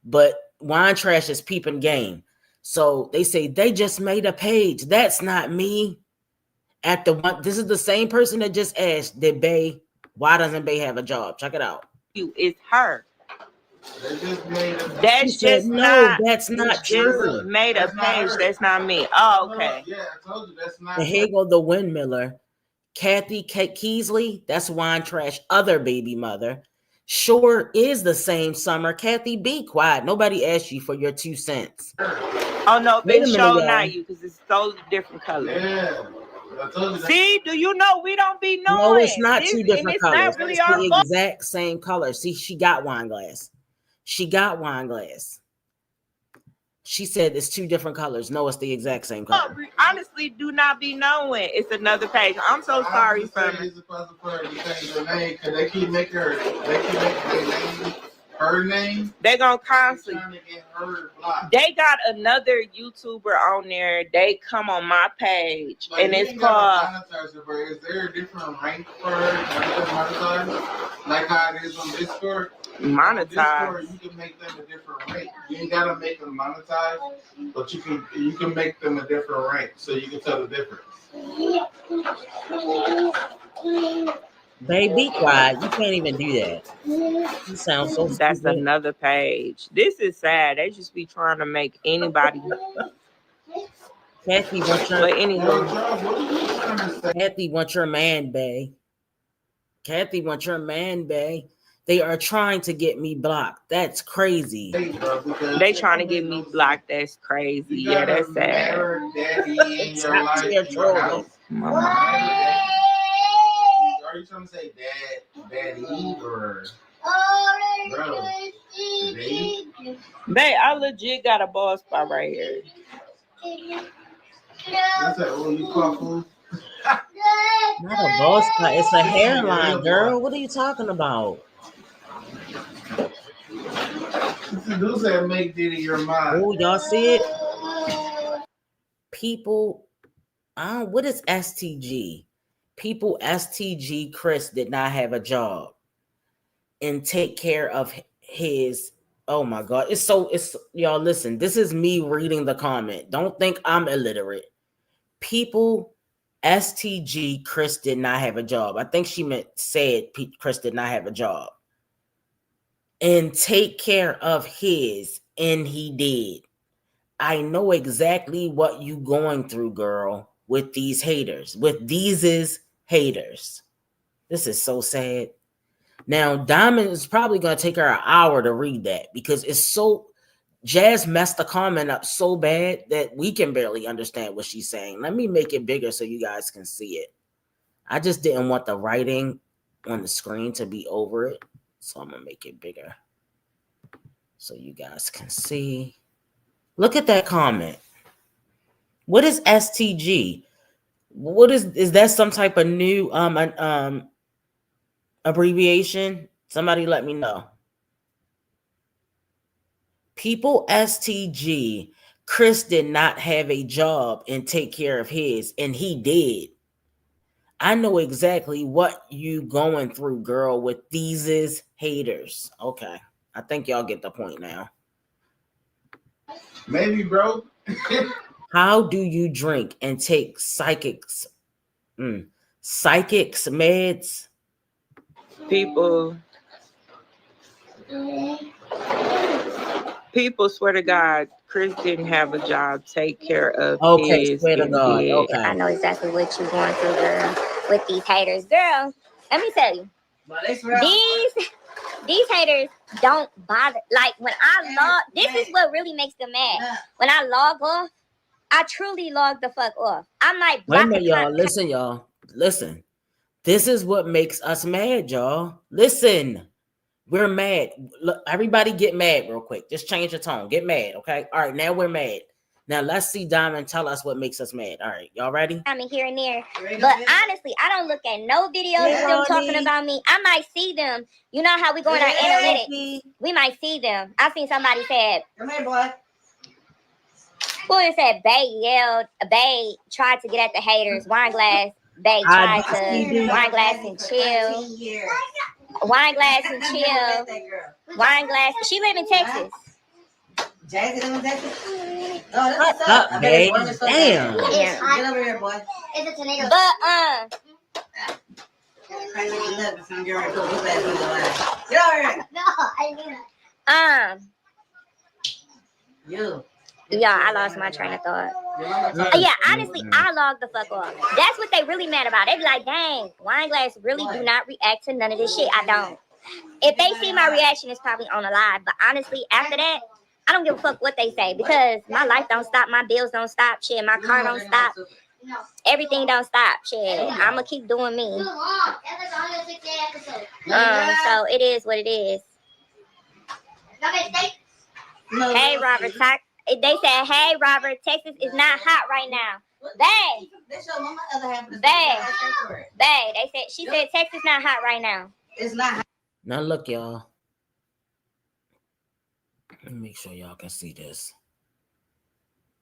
but Wine Trash is peeping game. So they say they just made a page. That's not me. At the one, this is the same person that just asked, why doesn't Bay have a job? Check it out. It's her. They just made a. That's Said, just no, not. that's not true. Just made a That's not page. her. That's not me. Oh, okay. Yeah, I told you that's not And her. here go the windmiller. Kathy Keesley, that's Wine Trash other baby mother. Sure is the same Summer. Kathy, be quiet. Nobody asked you for your 2 cents. Oh no, Wait a it's minute, show y'all. not you because it's totally different colors. Yeah. I told you that. See, do you know we don't be knowing? No, it's not This- 2 and different it's colors. not really It's our the fault. exact same color. See, she got wine glass. She got wine glass. She said it's 2 different colors. No, it's the exact same color. We honestly do not be knowing. It's another page. I'm so sorry for me. It's supposed to change her name because they keep making her. They keep making their name her name. They gonna They're constantly. trying to get her blocked. They got another YouTuber on there. They come on my page, Like, and you it's ain't gotta called. monetize her, but is there a different rank for her? Monetize, like how it is on Discord. On Discord, Monetize. you can make them a different rank. You ain't gotta make them monetize, but you can make them a different rank, so you can tell the difference. Babe, be quiet. You can't even do that. You sound so That's stupid. another page. This is sad. They just be trying to make anybody. Kathy wants But your, anyway, Charles, what are you trying to say? Kathy wants your man, bae. Kathy wants your man, bae. They are trying to get me blocked. That's crazy. they trying to get me blocked. That's crazy. Yeah, that's sad. Daddy in your Top life, tier your trolling. house. Mama. Are you trying to say daddy, or bro? Baby? Babe, I legit got a ball spot right here. That's like, oh, you call food? Not a boss cut. It's a hairline, girl. What are you talking about? Who said make Diddy your mind? Oh, y'all see it? People, what is STG? People STG Chris did not have a job and take care of his. Oh my God. It's y'all listen, this is me reading the comment. Don't think I'm illiterate. People STG Chris did not have a job. I think she said Chris did not have a job. And take care of his, and he did. I know exactly what you going through, girl, with these haters. With these haters. This is so sad. Now, Diamond is probably going to take her an hour to read that because it's so... Jazz messed the comment up so bad that we can barely understand what she's saying. Let me make it bigger so you guys can see it. I just didn't want the writing on the screen to be over it. So I'm going to make it bigger so you guys can see. Look at that comment. What is STG? What is that some type of new abbreviation? Somebody let me know. People STG, Chris did not have a job and take care of his, and he did. I know exactly what you going through, girl, with these haters. Okay. I think y'all get the point now. Maybe, bro. How do you drink and take psychics meds? People swear to God, Chris didn't have a job. Take care of Okay, his. swear to God. Did. Okay. I know exactly what you're going through, girl, with these haters. Girl, let me tell you. These haters don't bother. Like when I log, this is what really makes them mad. When I log off, I truly log the fuck off. I might block Wait a minute, the y'all. content. Listen, y'all. Listen. This is what makes us mad, y'all. Listen. We're mad. Look, everybody get mad real quick. Just change the tone. Get mad, okay? All right, now we're mad. Now let's see Diamond tell us what makes us mad. All right, y'all ready? I mean, here and there. But honestly, I don't look at no videos of them talking about me. I might see them. You know how we go in our analytics? We might see them. I seen somebody said, Come here, boy. Who is that? Bay yelled. Bay tried to get at the haters. Wine glass. Bay tried to wine glass and chill. Wine glass and chill. Wine glass. She live in Texas. Jazzy live in Texas. Oh, that's what's Up, up. babe. Damn. Get over here, boy. It's a tornado. Crazy little nut, but I'm getting ready to put his ass in the line. Get over here. No, I didn't mean that. You. Yeah, I lost my train of thought. Yeah, honestly, I logged the fuck off. That's what they really mad about. They be like, dang, wine glass really do not react to none of this shit. I don't. If they see my reaction, it's probably on a live. But honestly, after that, I don't give a fuck what they say because my life don't stop, my bills don't stop, shit, my car don't stop. Everything don't stop, shit. I'ma keep doing me. So it is what it is. Hey, Robert, they said, hey, Robert, Texas is not hot right now. Babe, she said Texas not hot right now. It's not hot. Now look, y'all. Let me make sure y'all can see this.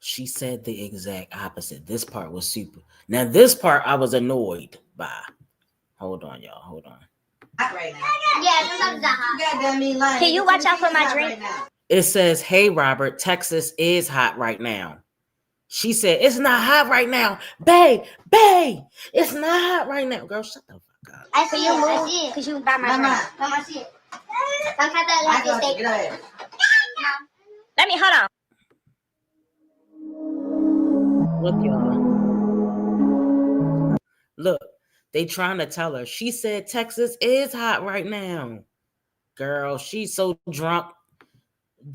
She said the exact opposite. This part was super. Now this part I was annoyed by. Hold on, y'all. Hold on. Hot right now. Yeah, sometimes not hot. Can you watch out for my drink? It says, hey, Robert, Texas is hot right now. She said, it's not hot right now. Babe, it's not hot right now. Girl, shut the fuck up. I see you move because you buy my drink. Let me, hold on. Look, y'all. Look, they trying to tell her. She said Texas is hot right now. Girl, she's so drunk.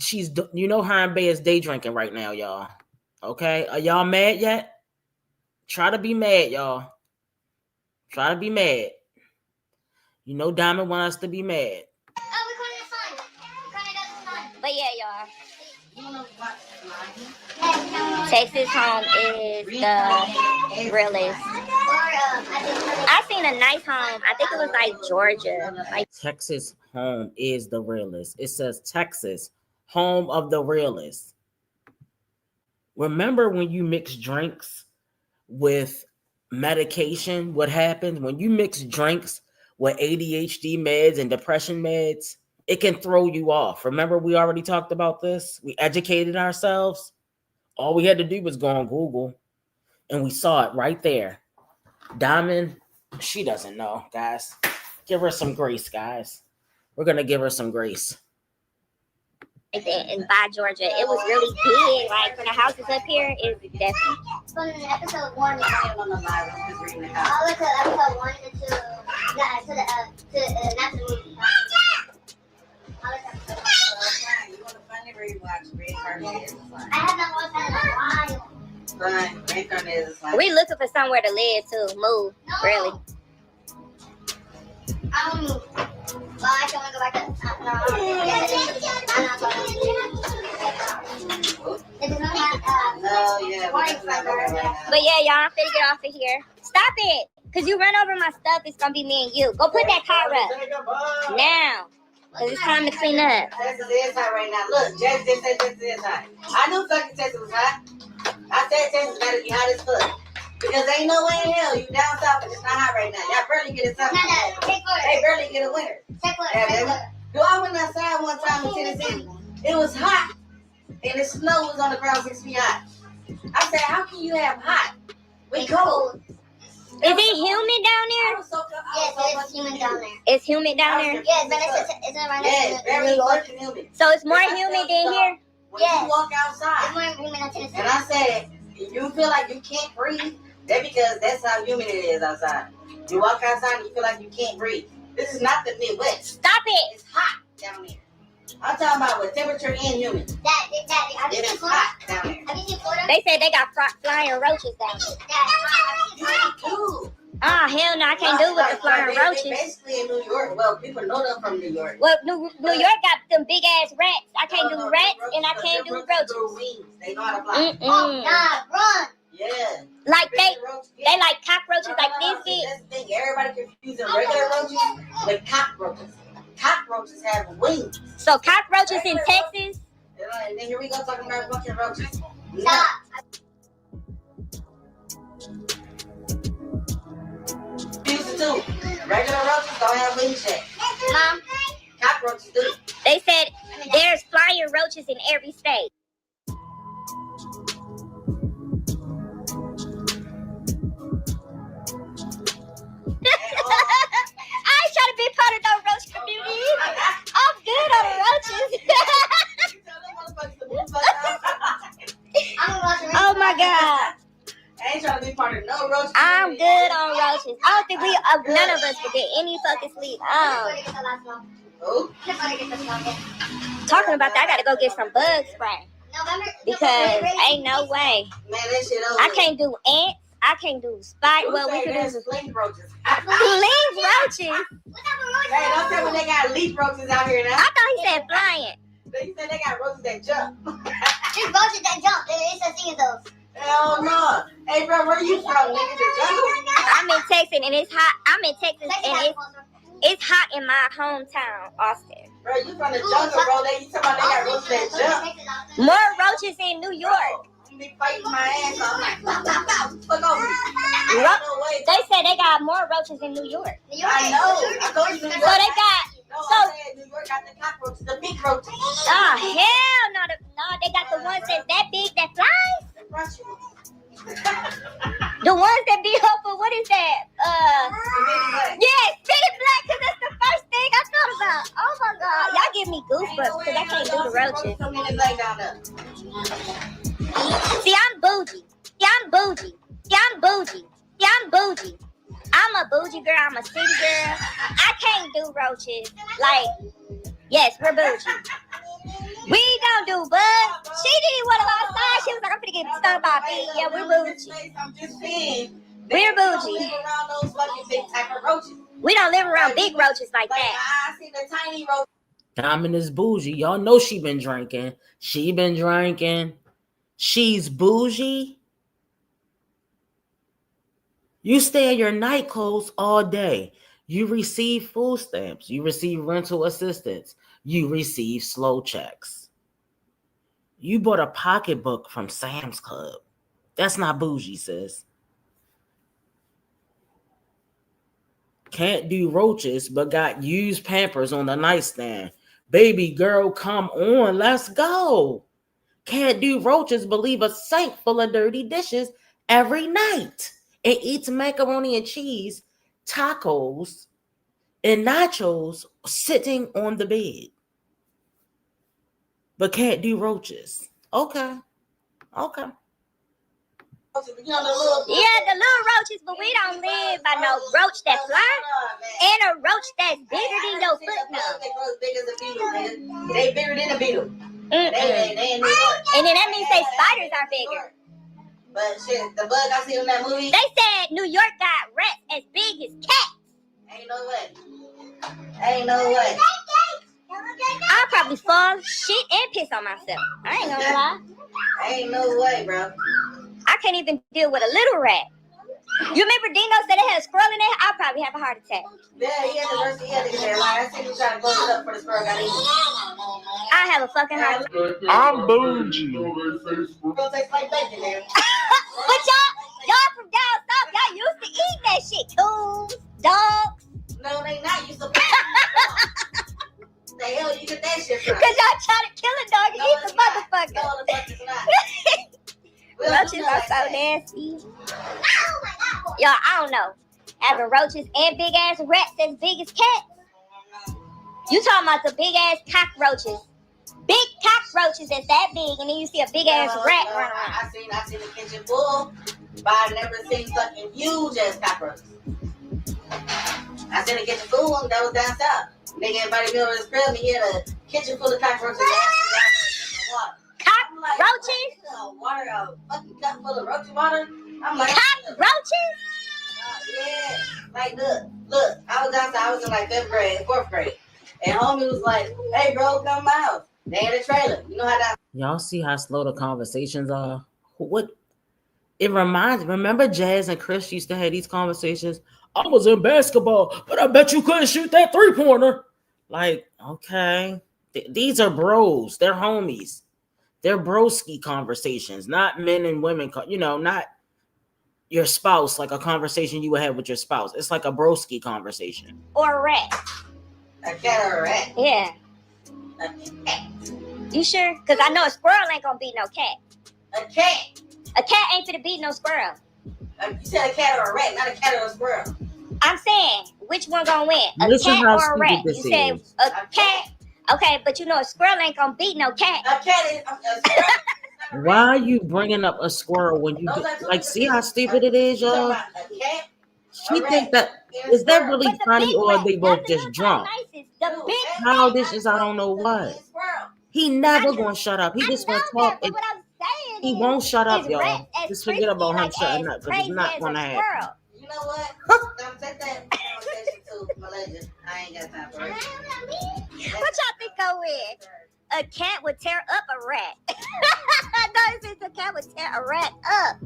She's, you know, her and Bay is day drinking right now, y'all. Okay? Are y'all mad yet? Try to be mad, y'all. Try to be mad. You know Diamond want us to be mad. But yeah, y'all. Texas home is the realest. I seen a nice home. I think it was like Georgia. Like Texas home is the realest. It says Texas home of the realest. Remember when you mix drinks with medication? What happens when you mix drinks with ADHD meds and depression meds? It can throw you off. Remember, we already talked about this. We educated ourselves. All we had to do was go on Google and we saw it right there. Diamond, she doesn't know, guys. Give her some grace, guys. We're going to give her some grace. And by Georgia, it was really big. Like, for the houses up here, it's definitely. From episode 1, I look at episode 1 to not the movie. I have not watched that in a while. We looking for somewhere to live too. Move, really. I don't move. Well, I can go back to. But yeah, y'all, I'm finna get off of here. Stop it, cause you run over my stuff. It's gonna be me and you. Go put that car up now. Cause it's time to clean up. Texas is hot right now. Look, Jazz just said Texas is hot. I knew fucking Texas was hot. I said Texas gotta be hot as fuck. Because ain't no way in hell you down south and it's not hot right now. Y'all barely get a summer. They barely get a winter. Do I went outside one time in Tennessee? It was hot. And the snow was on the ground 6 feet high. I said, how can you have hot? We cold. Is it humid down there? Yes, it's humid down there. It's humid down there? Yes, but it's around very fucking humid. So it's more humid than here? When you walk outside, it's more humid than Tennessee. And I said, if you feel like you can't breathe, that's because that's how humid it is outside. You walk outside and you feel like you can't breathe. This is not the Midwest. Stop it! It's hot down there. I'm talking about with temperature and humid. It is hot down there. They said they got flying roaches down there. Oh, hell no, I can't do with the flying roaches. Basically in New York. Well, people know them from New York. Well, New York got them big ass rats. I can't do rats and I can't do roaches. They know how to fly. Oh, God, run. Yeah. Like they like cockroaches like this big. That's the thing. Everybody confusing regular roaches with cockroaches. Cockroaches have wings. So cockroaches in Texas? And then here we go talking about fucking roaches. Stop. Uses do. Regular roaches don't have wings yet. Mom, Cockroaches do. they said there's flying roaches in every state. I ain't trying to be part of no roach community. I'm good on the roaches. Oh my God. I ain't trying to be part of no roach. I'm good on roaches. I don't think none of us would get any fucking sleep. Who? Talking about that, I gotta go get some bug spray. Because ain't no way. Man, that shit over. I can't do ants. I can't do spider. Well, we could do leaf roaches. leaf roaches. Hey, don't tell me they got leaf roaches out here now. I thought he said flying. They said they got roaches that jump. There's roaches that jump. It's a thing of those. Hell no. Hey, bro, where you from, nigga? The jungle? I'm in Texas and it's hot. I'm in Texas and it's hot in my hometown, Austin. Bro, you from the jungle, bro. You talking about they got roaches that jump? More roaches in New York. I'm be fighting my ass off. I'm like, pop, pop, pop. Fuck over me. They said they got more roaches in New York. I know. I told you New York. So they got. No, I said New York got the cockroaches, the big roaches. Oh hell no! They got the ones that big that flies. The ones that be up for what is that? Yes, Pitty Black, because that's the first thing I thought about. Oh my God, y'all give me goosebumps because I can't do the roaches. See, I'm bougie. I'm a bougie girl. I'm a city girl. I can't do roaches. Like, yes, we're bougie. We don't do bugs. She didn't want to go outside. She was like, I'm gonna get stung by a bee. Yeah, we're bougie. I'm just saying. We're bougie. Around those fucking big type of roaches. We don't live around big roaches like that. I see the tiny roaches. Diamond is bougie. Y'all know she been drinking. She's bougie. You stay in your night clothes all day. You receive food stamps. You receive rental assistance. You receive slow checks. You bought a pocketbook from Sam's Club. That's not bougie, sis. Can't do roaches, but got used Pampers on the nightstand. Baby girl, come on, let's go. Can't do roaches, but leave a sink full of dirty dishes every night. And eats macaroni and cheese, tacos, and nachos sitting on the bed. But can't do roaches. Okay. Yeah, the little roaches, but we don't live by no roach that fly and a roach that's bigger than your foot now. They bigger than a beetle. And then that means they spiders are bigger. But shit, the bug I see in that movie. They said New York got rats as big as cats. Ain't no way. I'll probably fall, shit, and piss on myself. I ain't gonna lie. Ain't no way, bro. I can't even deal with a little rat. You remember Dino said they had a squirrel in there? I'll probably have a heart attack. Yeah, he had the worst he had in there. Like, I see him trying to blow it up for the squirrel got eaten. I have a fucking heart attack. I'm bougie. Squirrel tastes like bacon, man. But y'all from down south, y'all used to eat that shit. Coons, dogs. No, they not. You supposed to. The hell you get that shit from? Because y'all try to kill a dog and eat the motherfucker. No, the fuck is not. Roaches are so nasty. Y'all, I don't know. Having roaches and big ass rats as big as cats. You talking about the big ass cockroaches. Big cockroaches that's that big, and then you see a big ass rat run around. I seen the kitchen full, but I never seen fucking huge ass cockroaches. I seen the kitchen full, that was down south. Nigga invited me over to his crib, and he had a kitchen full of cockroaches. Cockroaches? Water, a fucking cup full of roach water. I'm like, cockroaches? Yeah. Like, look. I was outside. I was in like 4th grade. And homie was like, hey, bro, come to my house. They had a trailer. You know how that. Y'all see how slow the conversations are? What? It remember Jazz and Chris used to have these conversations? I was in basketball, but I bet you couldn't shoot that 3-pointer. Like, okay. These are bros. They're homies. They're broski conversations, not men and women. Not your spouse, like a conversation you would have with your spouse. It's like a broski conversation. Or a rat. A cat or a rat? Yeah. A cat. You sure? Because I know a squirrel ain't gonna beat no cat. A cat? A cat ain't finna beat no squirrel. You said a cat or a rat, not a cat or a squirrel. I'm saying, which one gonna win? A Listen cat how or a rat? stupid You this said is. a cat. Okay, but you know a squirrel ain't gonna beat no cat. A cat is a squirrel. Why are you bringing up a squirrel when you like? See how stupid it is, y'all. A cat. She think that is that really But the funny, big or rat, are they both not just the drunk? nicest. The big Childish, I don't know what. He never gonna shut up. He I just know gonna that, talk. but And what I'm saying he is, won't shut up, is y'all. rat as Just forget about him frisky, shutting like, up as because it's crazy not as gonna a happen. squirrel. You know what? Don't take that conversation to Malaysia. I ain't got time for it. What y'all think I win? A cat would tear up a rat. No, it's a cat would tear a rat up.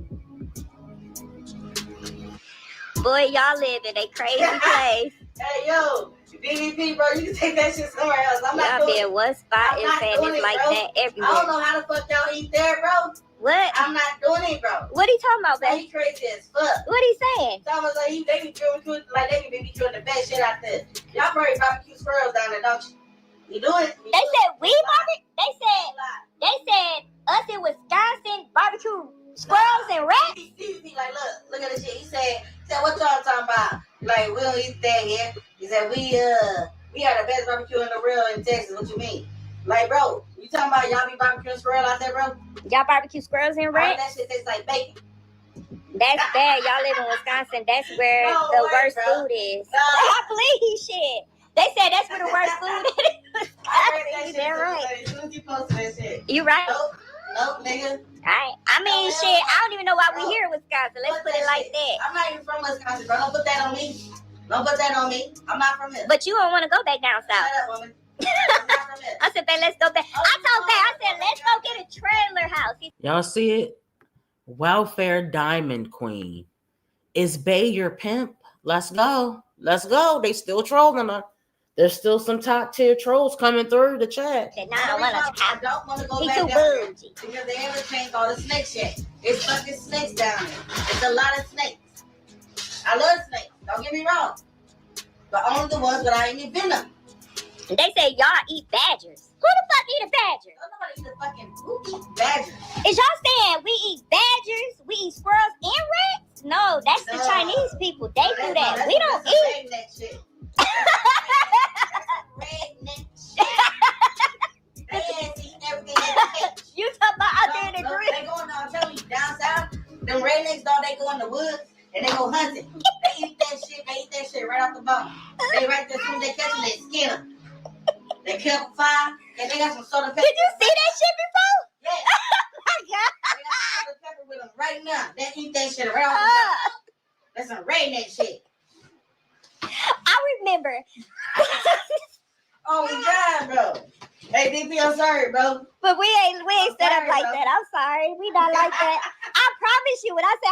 Boy, y'all live in a crazy place. Hey, yo, DVP, bro, you can take that shit somewhere else. I'm not Y'all be doing in one spot I'm and not saying doing it's it, like bro. that I everywhere. don't know how the fuck y'all eat there, bro. What? I'm not doing it, bro. What he talking about, So baby? he crazy as fuck. What he saying? Thomas, like, they be killing, like, they be killing the best shit out there. Y'all probably barbecue squirrels down there, don't you? You do it? They said we barbecue. They said us in Wisconsin barbecue squirrels and rats. He like, look at this shit. He said, what y'all talking about? Like, we don't eat that here. He said, we got the best barbecue in the world in Texas. What you mean? Like, bro, you talking about y'all be barbecuing squirrel out there, bro? Y'all barbecue squirrels and All rats? that shit tastes like bacon. That's bad. Y'all live in Wisconsin. That's where No the way, worst bro. food is. No. I believe shit. They said that's where the worst food is. I read that You shit. damn right. As soon as you posted that shit. You right. Nope, nigga. I mean, shit. I don't even know why we here in Wisconsin. Let's put it like shit. that. I'm not even from Wisconsin, bro. Don't put that on me. Don't put that on me. I'm not from here. But you don't want to go back down south. Shut up, woman. I'm not from here. I said, babe, let's go back. I told babe, I said, let's go get a trailer house. Y'all see it? Welfare Diamond Queen. Is Bay your pimp? Let's go. Let's go. They still trolling her. There's still some top tier trolls coming through the chat. I I don't want to go He back too down there bougie. because they ever changed all the snake shit. It's fucking snakes down there. It's a lot of snakes. I love snakes. Don't get me wrong. But only the ones without any venom. They say y'all eat badgers. Who the fuck eat a badger? Don't nobody eat a fucking who eats badgers. Is y'all saying we eat badgers, we eat squirrels and rats? No, that's the Chinese people. They do that. We don't eat. Redneck shit. Redneck shit. They eat everything in the cage. You talking about out there in the green? They going I'm telling you, down south, them rednecks, dog, they go in the woods and they go hunting. They eat that shit right off the bone. They right there, as soon as they catch them, they skin them. They kill them fire, and they got some salt and pepper. Did you see that shit before? Yeah. Oh my god. They got some salt and pepper with them right now. They eat that shit right off the bone. That's some redneck shit. I remember. Oh my god, bro. Hey, DP, I'm sorry, bro. But we ain't set up sorry, like bro. that. I'm sorry. We not like that. I promise you, when I say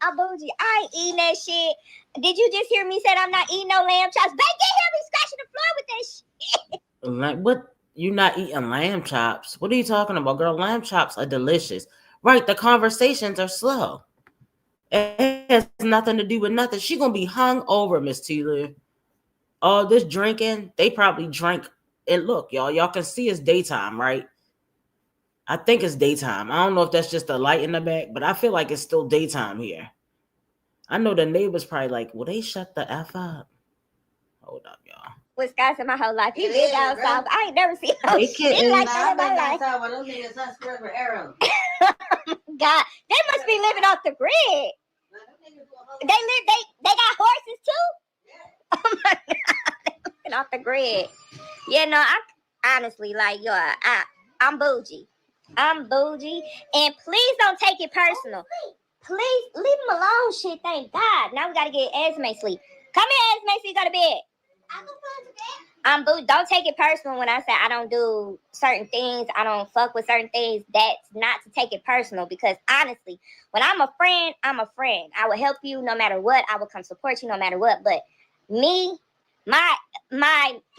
I'm bougie. I ain't eating that shit. Did you just hear me say I'm not eating no lamb chops? They can hear me scratching the floor with that shit. What? You not eating lamb chops? What are you talking about, girl? Lamb chops are delicious. Right, the conversations are slow. It has nothing to do with nothing. She gonna be hung over, Miss Taylor. All this drinking, they probably drank. And look, y'all can see it's daytime, right? I think it's daytime. I don't know if that's just the light in the back, but I feel like it's still daytime here. I know the neighbors probably like, will they shut the F up? Hold up, y'all. Wisconsin my whole life. You It been is, down bro. south. I ain't never seen no They shit kidding. like Nah, that I've in my been down life. south where those niggas hunt squirrels with arrows. God, they must be living off the grid. Nah, them niggas do a whole They got horses too? Yeah. Oh my god. Living off the grid. Yeah, no, I honestly like I'm bougie. I'm bougie. And please don't take it personal. Please leave him alone, shit. Thank God. Now we gotta get Esme sleep. Come here, Esme, so you go to bed. I'm bougie. Don't take it personal when I say I don't do certain things. I don't fuck with certain things. That's not to take it personal, because honestly, when I'm a friend, I'm a friend. I will help you no matter what. I will come support you no matter what. But me, my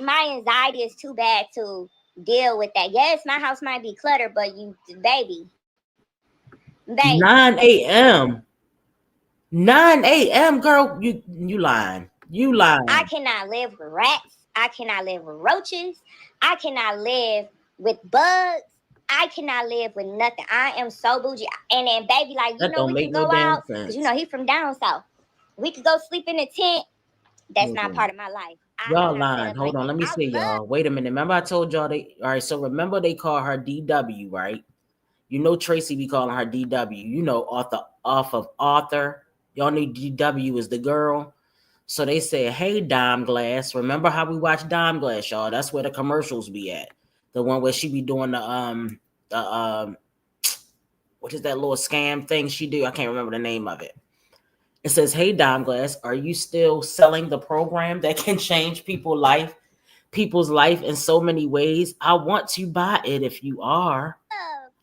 anxiety is too bad to deal with that. Yes, my house might be cluttered, but you, baby, 9 a.m. 9 a.m. girl, you lying. You I lying. cannot live with rats. I cannot live with roaches. I cannot live with bugs. I cannot live with nothing. I am so bougie. And then, baby, like, That we don't can make no go damn out because, sense. he from down south. We could go sleep in a tent. That's Hold not on. part of my life. I'm Y'all not set lying. up Hold like on. that. Let me I see, love. y'all. Wait a minute. Remember I told y'all all right, so remember they call her DW, right? You know Tracy be calling her DW. You know off of Arthur. Y'all know DW is the girl. So they said, hey, Dime Glass. Remember how we watch Dime Glass, y'all? That's where the commercials be at. The one where she be doing the what is that little scam thing she do? I can't remember the name of it. It says, hey, Dime Glass, are you still selling the program that can change people's life in so many ways? I want to buy it if you are.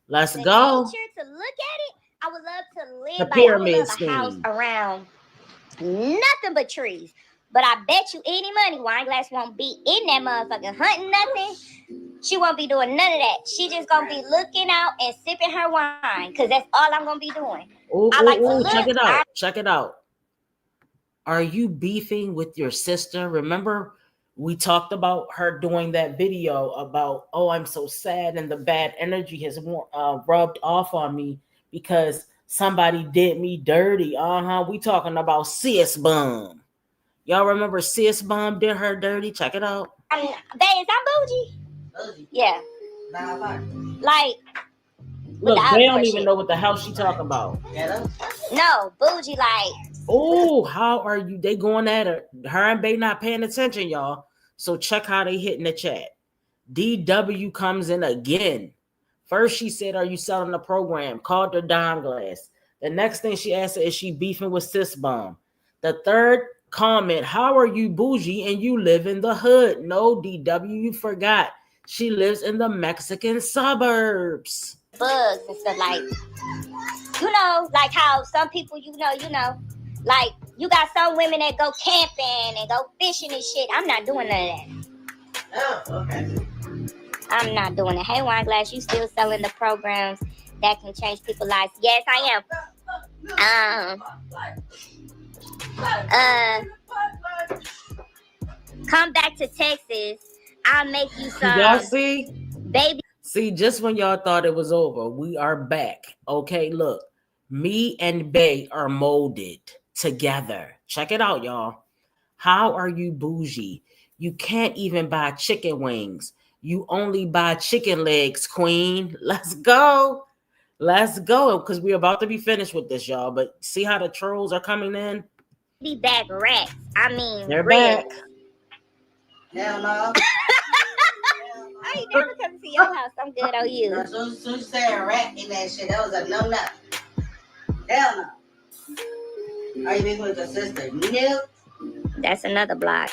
Let's The go. nature to look at it. I would love to The live I would pyramid love a house scheme. around nothing but trees. But I bet you any money, Wine Glass won't be in that motherfucker hunting nothing. She won't be doing none of that. She just gonna be looking out and sipping her wine, cause that's all I'm gonna be doing. Oh, I like to oh, oh, check look. it out. Check it out. Are you beefing with your sister? Remember, we talked about her doing that video about, oh, I'm so sad and the bad energy has rubbed off on me because somebody did me dirty. We talking about Sis Bum. Y'all remember Sis Bum did her dirty? Check it out. Is that bougie? Bougie. Yeah. Nah, Like, with Look, the they outdoor don't even shit. know what the hell she talking about. ghetto. No, bougie like. Oh, how are you? They going at her. Her and Bay not paying attention, y'all. So check how they hit in the chat. DW comes in again. First, she said, are you selling the program? Called her Dime Glass. The next thing she asked her, is she beefing with Sis Bomb? The third comment, how are you bougie and you live in the hood? No, DW, you forgot. She lives in the Mexican suburbs. Bugs and stuff like, like how some people, like you got some women that go camping and go fishing and shit. I'm not doing none of that. Oh, okay. I'm not doing it. Hey, Wine Glass, you still selling the programs that can change people's lives? Yes, I am. Come back to Texas. I'll make you some. Y'all see? Baby. See, just when y'all thought it was over, we are back. Okay, look. Me and Bay are molded together. Check it out, y'all. How are you bougie? You can't even buy chicken wings. You only buy chicken legs, queen. Let's go. Let's go. Because we're about to be finished with this, y'all. But see how the trolls are coming in? Be back rats. I mean, they're ribs. back. Hell no. I ain't never come to your house. I'm good on you. As soon as you said rat in that shit, that was a no. Hell no. Are you beefing with your sister? No. That's another block.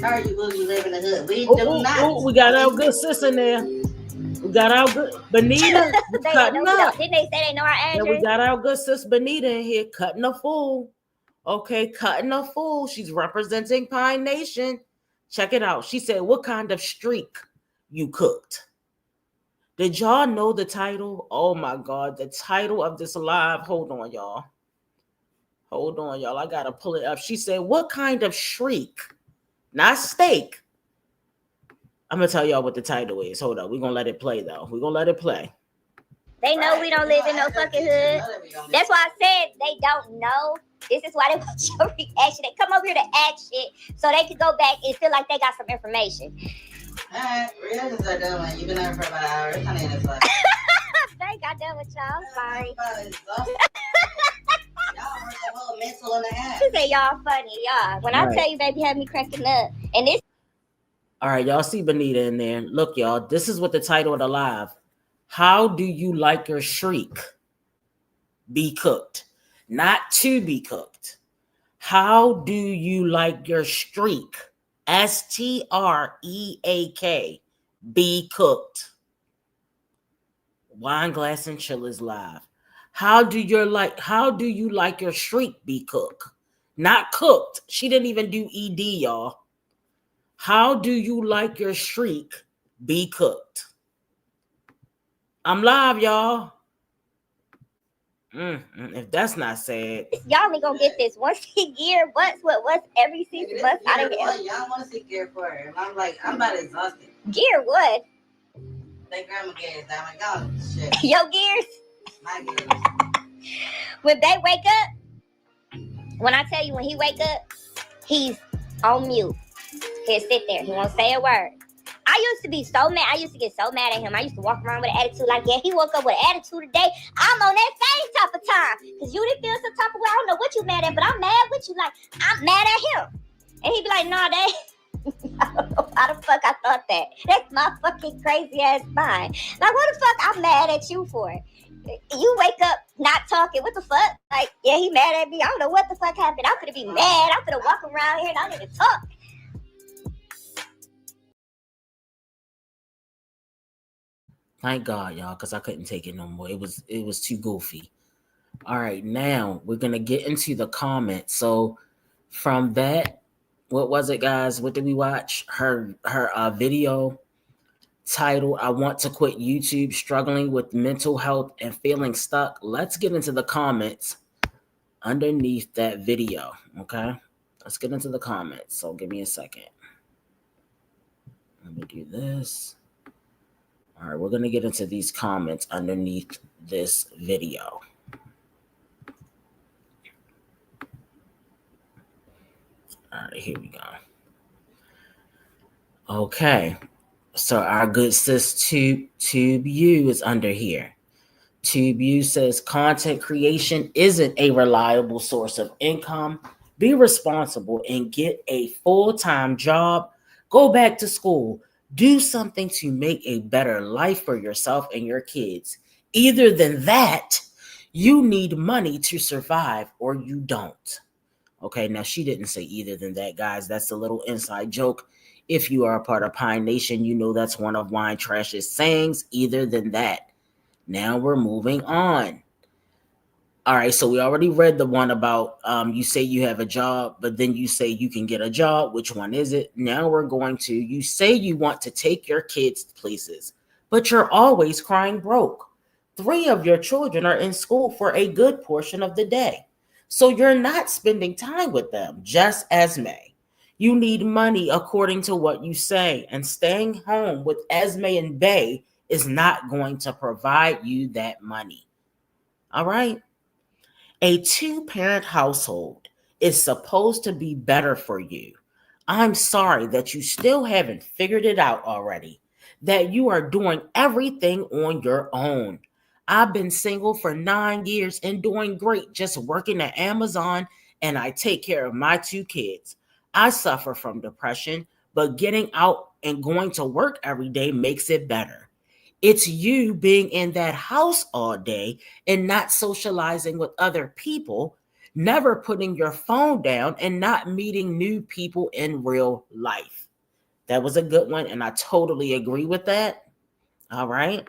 How are you bougie live in the hood? We do not. We got our good sis in there. We got our good Benita cutting up. Didn't they say they know our address? Yeah, we got our good sis Benita in here cutting a fool. Okay, cutting a fool. She's representing Pine Nation. Check it out. She said, what kind of streak you cooked? Did y'all know the title? Oh my God, the title of this live. Hold on, y'all. Hold on, y'all. I gotta pull it up. She said, what kind of shriek? Not steak. I'm gonna tell y'all what the title is. Hold up. We're gonna let it play though. We're gonna let it play. They know we don't live in no fucking hood. That's why I said they don't know. This is why they want your reaction. They come over here to act shit so they can go back and feel like they got some information. Alright, reactions are done when you've been on for about an hour. It's not even fun. They got done with y'all. I'm sorry. Y'all work the whole mental and the ass. She say y'all funny, y'all. When I tell you, baby, have me cracking up. And this. All right, y'all see Benita in there. Look, y'all, this is what the title of the live. How do you like your shriek? Be cooked. Not to be cooked. How do you like your streak? STREAK. Be cooked. Wine Glass and Chill is live. How do you like your shriek be cooked? Not cooked. She didn't even do ED, y'all. How do you like your shriek be cooked. I'm live, y'all. If that's not sad. Y'all ain't gonna get this. Once he gear, what's every season bust out of here. Y'all want to see gear for her. And I'm like, I'm about exhausted. Gear what? They grandma gears. I'm like, oh, shit. Your gears? My gears. When they wake up, when I tell you, when he wake up, he's on mute. He'll sit there. He won't say a word. I used to be so mad. I used to get so mad at him. I used to walk around with an attitude like, yeah, he woke up with an attitude today. I'm on that same type of time. Because you didn't feel some type of way. I don't know what you mad at, but I'm mad with you. Like, I'm mad at him. And he'd be like, nah, that I don't know how the fuck I thought that. That's my fucking crazy ass mind. Like, what the fuck I'm mad at you for? You wake up not talking. What the fuck? Like, yeah, he mad at me. I don't know what the fuck happened. I'm gonna be mad. I'm gonna walk around here and I don't even talk. Thank God, y'all, because I couldn't take it no more. It was too goofy. All right, now we're gonna get into the comments. So from that, what was it, guys? What did we watch? Her video titled "I Want to Quit YouTube, Struggling with Mental Health and Feeling Stuck." Let's get into the comments underneath that video. Okay, let's get into the comments. So give me a second. Let me do this. All right, we're going to get into these comments underneath this video. All right, here we go. Okay, so our good sis Tube U is under here. Tube U says content creation isn't a reliable source of income. Be responsible and get a full-time job. Go back to school. Do something to make a better life for yourself and your kids. Either than that, you need money to survive or you don't. Okay, now she didn't say either than that, guys. That's a little inside joke. If you are a part of Pine Nation, you know that's one of Wine Trash's sayings, either than that. Now we're moving on. All right, so we already read the one about you say you have a job, but then you say you can get a job. Which one is it? Now we're going to, you say you want to take your kids places, but you're always crying broke. 3 of your children are in school for a good portion of the day. So you're not spending time with them, just Esme. You need money according to what you say, and staying home with Esme and Bay is not going to provide you that money. All right? A 2-parent household is supposed to be better for you. I'm sorry that you still haven't figured it out already, that you are doing everything on your own. I've been single for 9 years and doing great, just working at Amazon, and I take care of my 2 kids. I suffer from depression, but getting out and going to work every day makes it better. It's you being in that house all day and not socializing with other people, never putting your phone down, and not meeting new people in real life. That was a good one, and I totally agree with that. All right.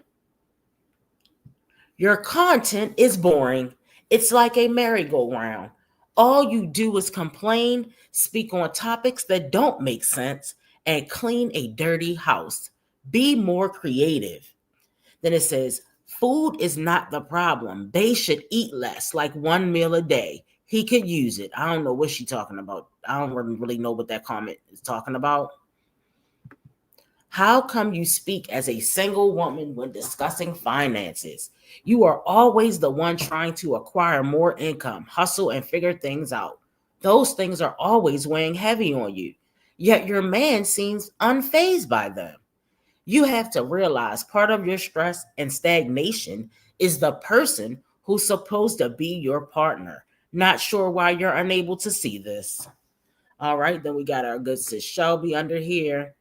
Your content is boring. It's like a merry-go-round. All you do is complain, speak on topics that don't make sense, and clean a dirty house. Be more creative. Then it says, food is not the problem. They should eat less, like 1 meal a day. He could use it. I don't know what she's talking about. I don't really know what that comment is talking about. How come you speak as a single woman when discussing finances? You are always the one trying to acquire more income, hustle, and figure things out. Those things are always weighing heavy on you. Yet your man seems unfazed by them. You have to realize part of your stress and stagnation is the person who's supposed to be your partner. Not sure why you're unable to see this. All right, then we got our good sis Shelby under here.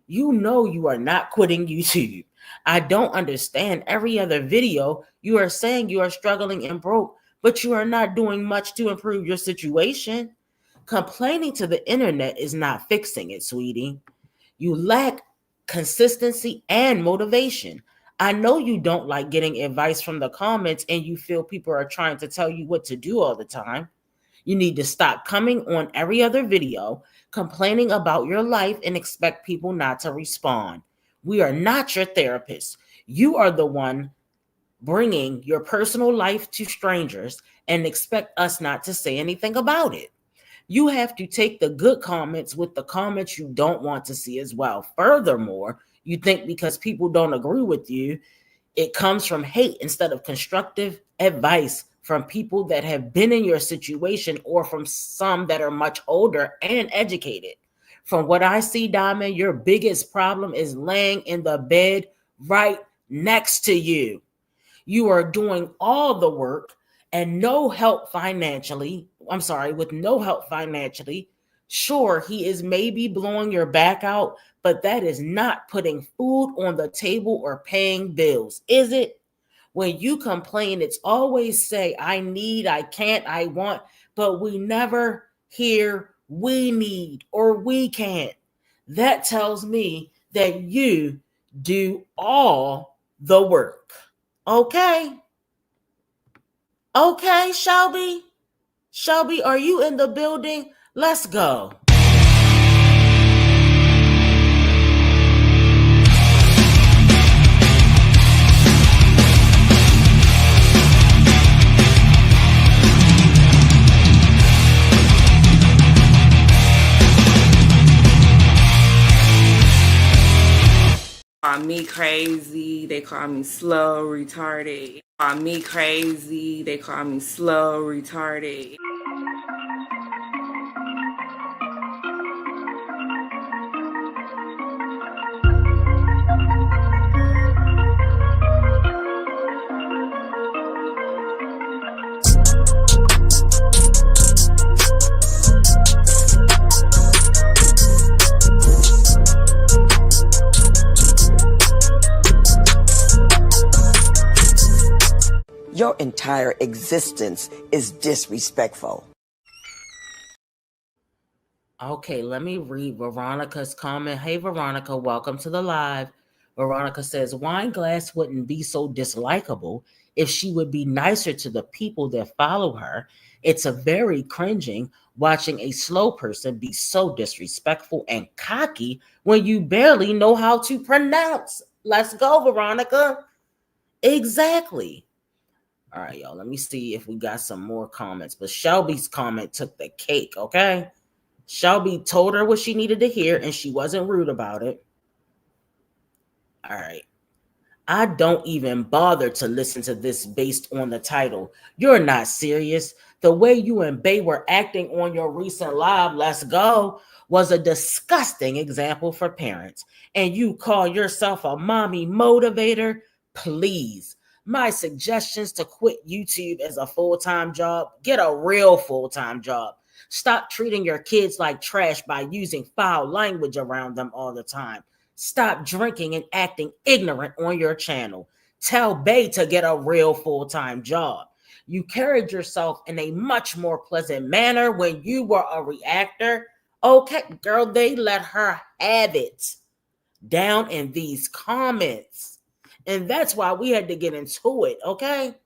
You know you are not quitting YouTube. I don't understand. Every other video, you are saying you are struggling and broke, but you are not doing much to improve your situation. Complaining to the internet is not fixing it, sweetie. You lack consistency and motivation. I know you don't like getting advice from the comments and you feel people are trying to tell you what to do all the time. You need to stop coming on every other video, complaining about your life and expect people not to respond. We are not your therapist. You are the one bringing your personal life to strangers and expect us not to say anything about it. You have to take the good comments with the comments you don't want to see as well. Furthermore, you think because people don't agree with you, it comes from hate instead of constructive advice from people that have been in your situation or from some that are much older and educated. From what I see, Diamond, your biggest problem is laying in the bed right next to you. You are doing all the work and no help financially. I'm sorry, with no help financially. Sure, he is maybe blowing your back out, but that is not putting food on the table or paying bills, is it? When you complain, it's always say, I need, I can't, I want, but we never hear we need or we can't. That tells me that you do all the work. Okay. Okay, Shelby. Shelby, are you in the building? Let's go. Call me crazy, they call me slow, retarded. Call me crazy, they call me slow, retarded. Your entire existence is disrespectful. Okay, let me read Veronica's comment. Hey, Veronica, welcome to the live. Veronica says, Wine Glass wouldn't be so dislikable if she would be nicer to the people that follow her. It's a very cringing watching a slow person be so disrespectful and cocky when you barely know how to pronounce. Let's go, Veronica. Exactly. All right, y'all, let me see if we got some more comments. But Shelby's comment took the cake, okay? Shelby told her what she needed to hear, and she wasn't rude about it. All right. I don't even bother to listen to this based on the title. You're not serious. The way you and Bay were acting on your recent live, Let's Go, was a disgusting example for parents. And you call yourself a mommy motivator? Please. My suggestions to quit YouTube as a full-time job, get a real full-time job. Stop treating your kids like trash by using foul language around them all the time. Stop drinking and acting ignorant on your channel. Tell Bay to get a real full-time job. You carried yourself in a much more pleasant manner when you were a reactor. Okay, girl, they let her have it down in these comments. And that's why we had to get into it, okay?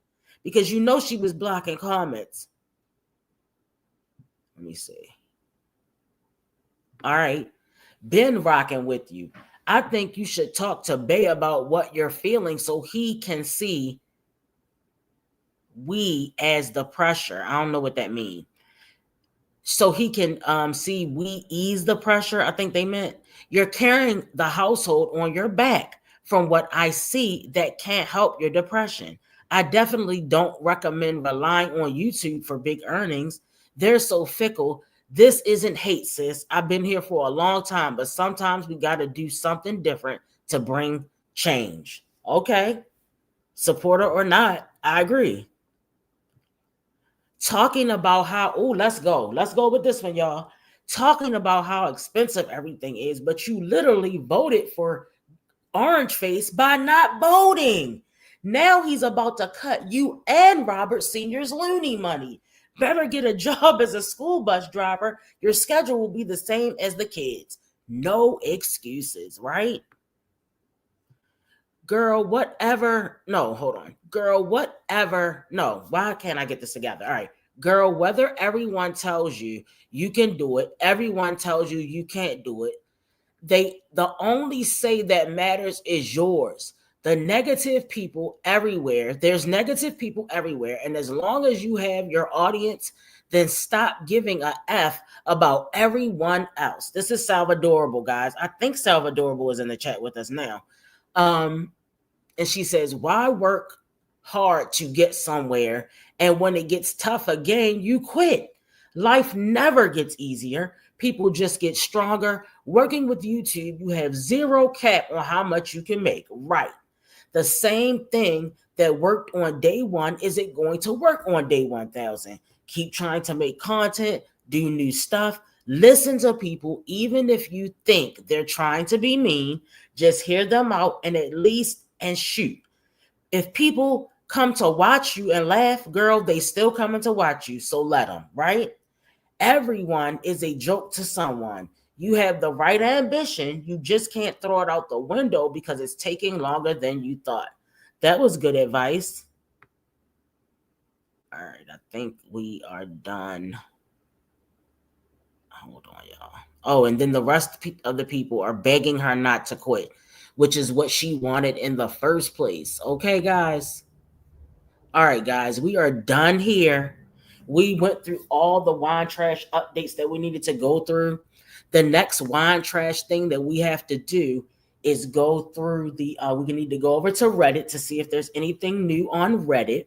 Because you know she was blocking comments. Let me see. All right. Been rocking with you. I think you should talk to Bay about what you're feeling so he can see we as the pressure. I don't know what that means. So he can see we ease the pressure. I think they meant you're carrying the household on your back. From what I see, that can't help your depression. I definitely don't recommend relying on YouTube for big earnings. They're so fickle. This isn't hate, sis. I've been here for a long time, but sometimes we got to do something different to bring change. Okay. Supporter or not, I agree. Talking about how, let's go with this one, y'all. Talking about how expensive everything is, but you literally voted for Orange Face by not voting. Now he's about to cut you and Robert Sr.'s loony money. Better get a job as a school bus driver. Your schedule will be the same as the kids. No excuses, right? Girl, whatever. No, hold on. Girl, whatever. No, why can't I get this together? All right. Girl, whether everyone tells you you can do it, everyone tells you you can't do it, the only say that matters is yours. The negative people everywhere, there's negative people everywhere. And as long as you have your audience, then stop giving a F about everyone else. This is Salvadorable, guys. I think Salvadorable is in the chat with us now. And she says, why work hard to get somewhere? And when it gets tough again, you quit. Life never gets easier. People just get stronger. Working with YouTube, you have zero cap on how much you can make. Right. The same thing that worked on day one, is it going to work on day 1000? Keep trying to make content, do new stuff, listen to people, even if you think they're trying to be mean, just hear them out and shoot. If people come to watch you and laugh, girl, they still coming to watch you, so let them, right? Everyone is a joke to someone. You have the right ambition. You just can't throw it out the window because it's taking longer than you thought. That was good advice. All right, I think we are done. Hold on, y'all. Oh, and then the rest of the people are begging her not to quit, which is what she wanted in the first place. Okay, guys. All right, guys, we are done here. We went through all the wine trash updates that we needed to go through. The next wine trash thing that we have to do is go through we need to go over to Reddit to see if there's anything new on Reddit.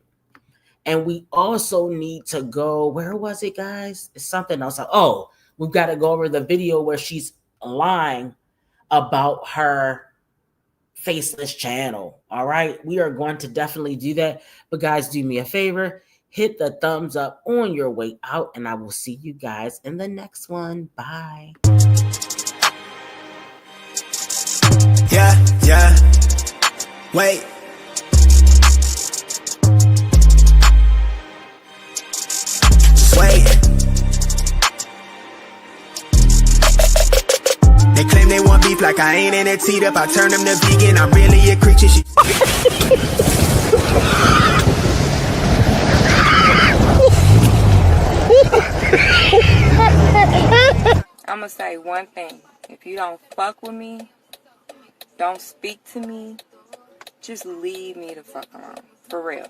And we also need to go, where was it, guys? It's something else. Oh, we've got to go over the video where she's lying about her faceless channel. All right, we are going to definitely do that. But guys, do me a favor, hit the thumbs up on your way out, and I will see you guys in the next one. Bye. Yeah. Wait. They claim they want beef like I ain't in it teed up. I turn them to vegan. I'm really a creature. I'ma say one thing. If you don't fuck with me, don't speak to me, just leave me the fuck alone. For real.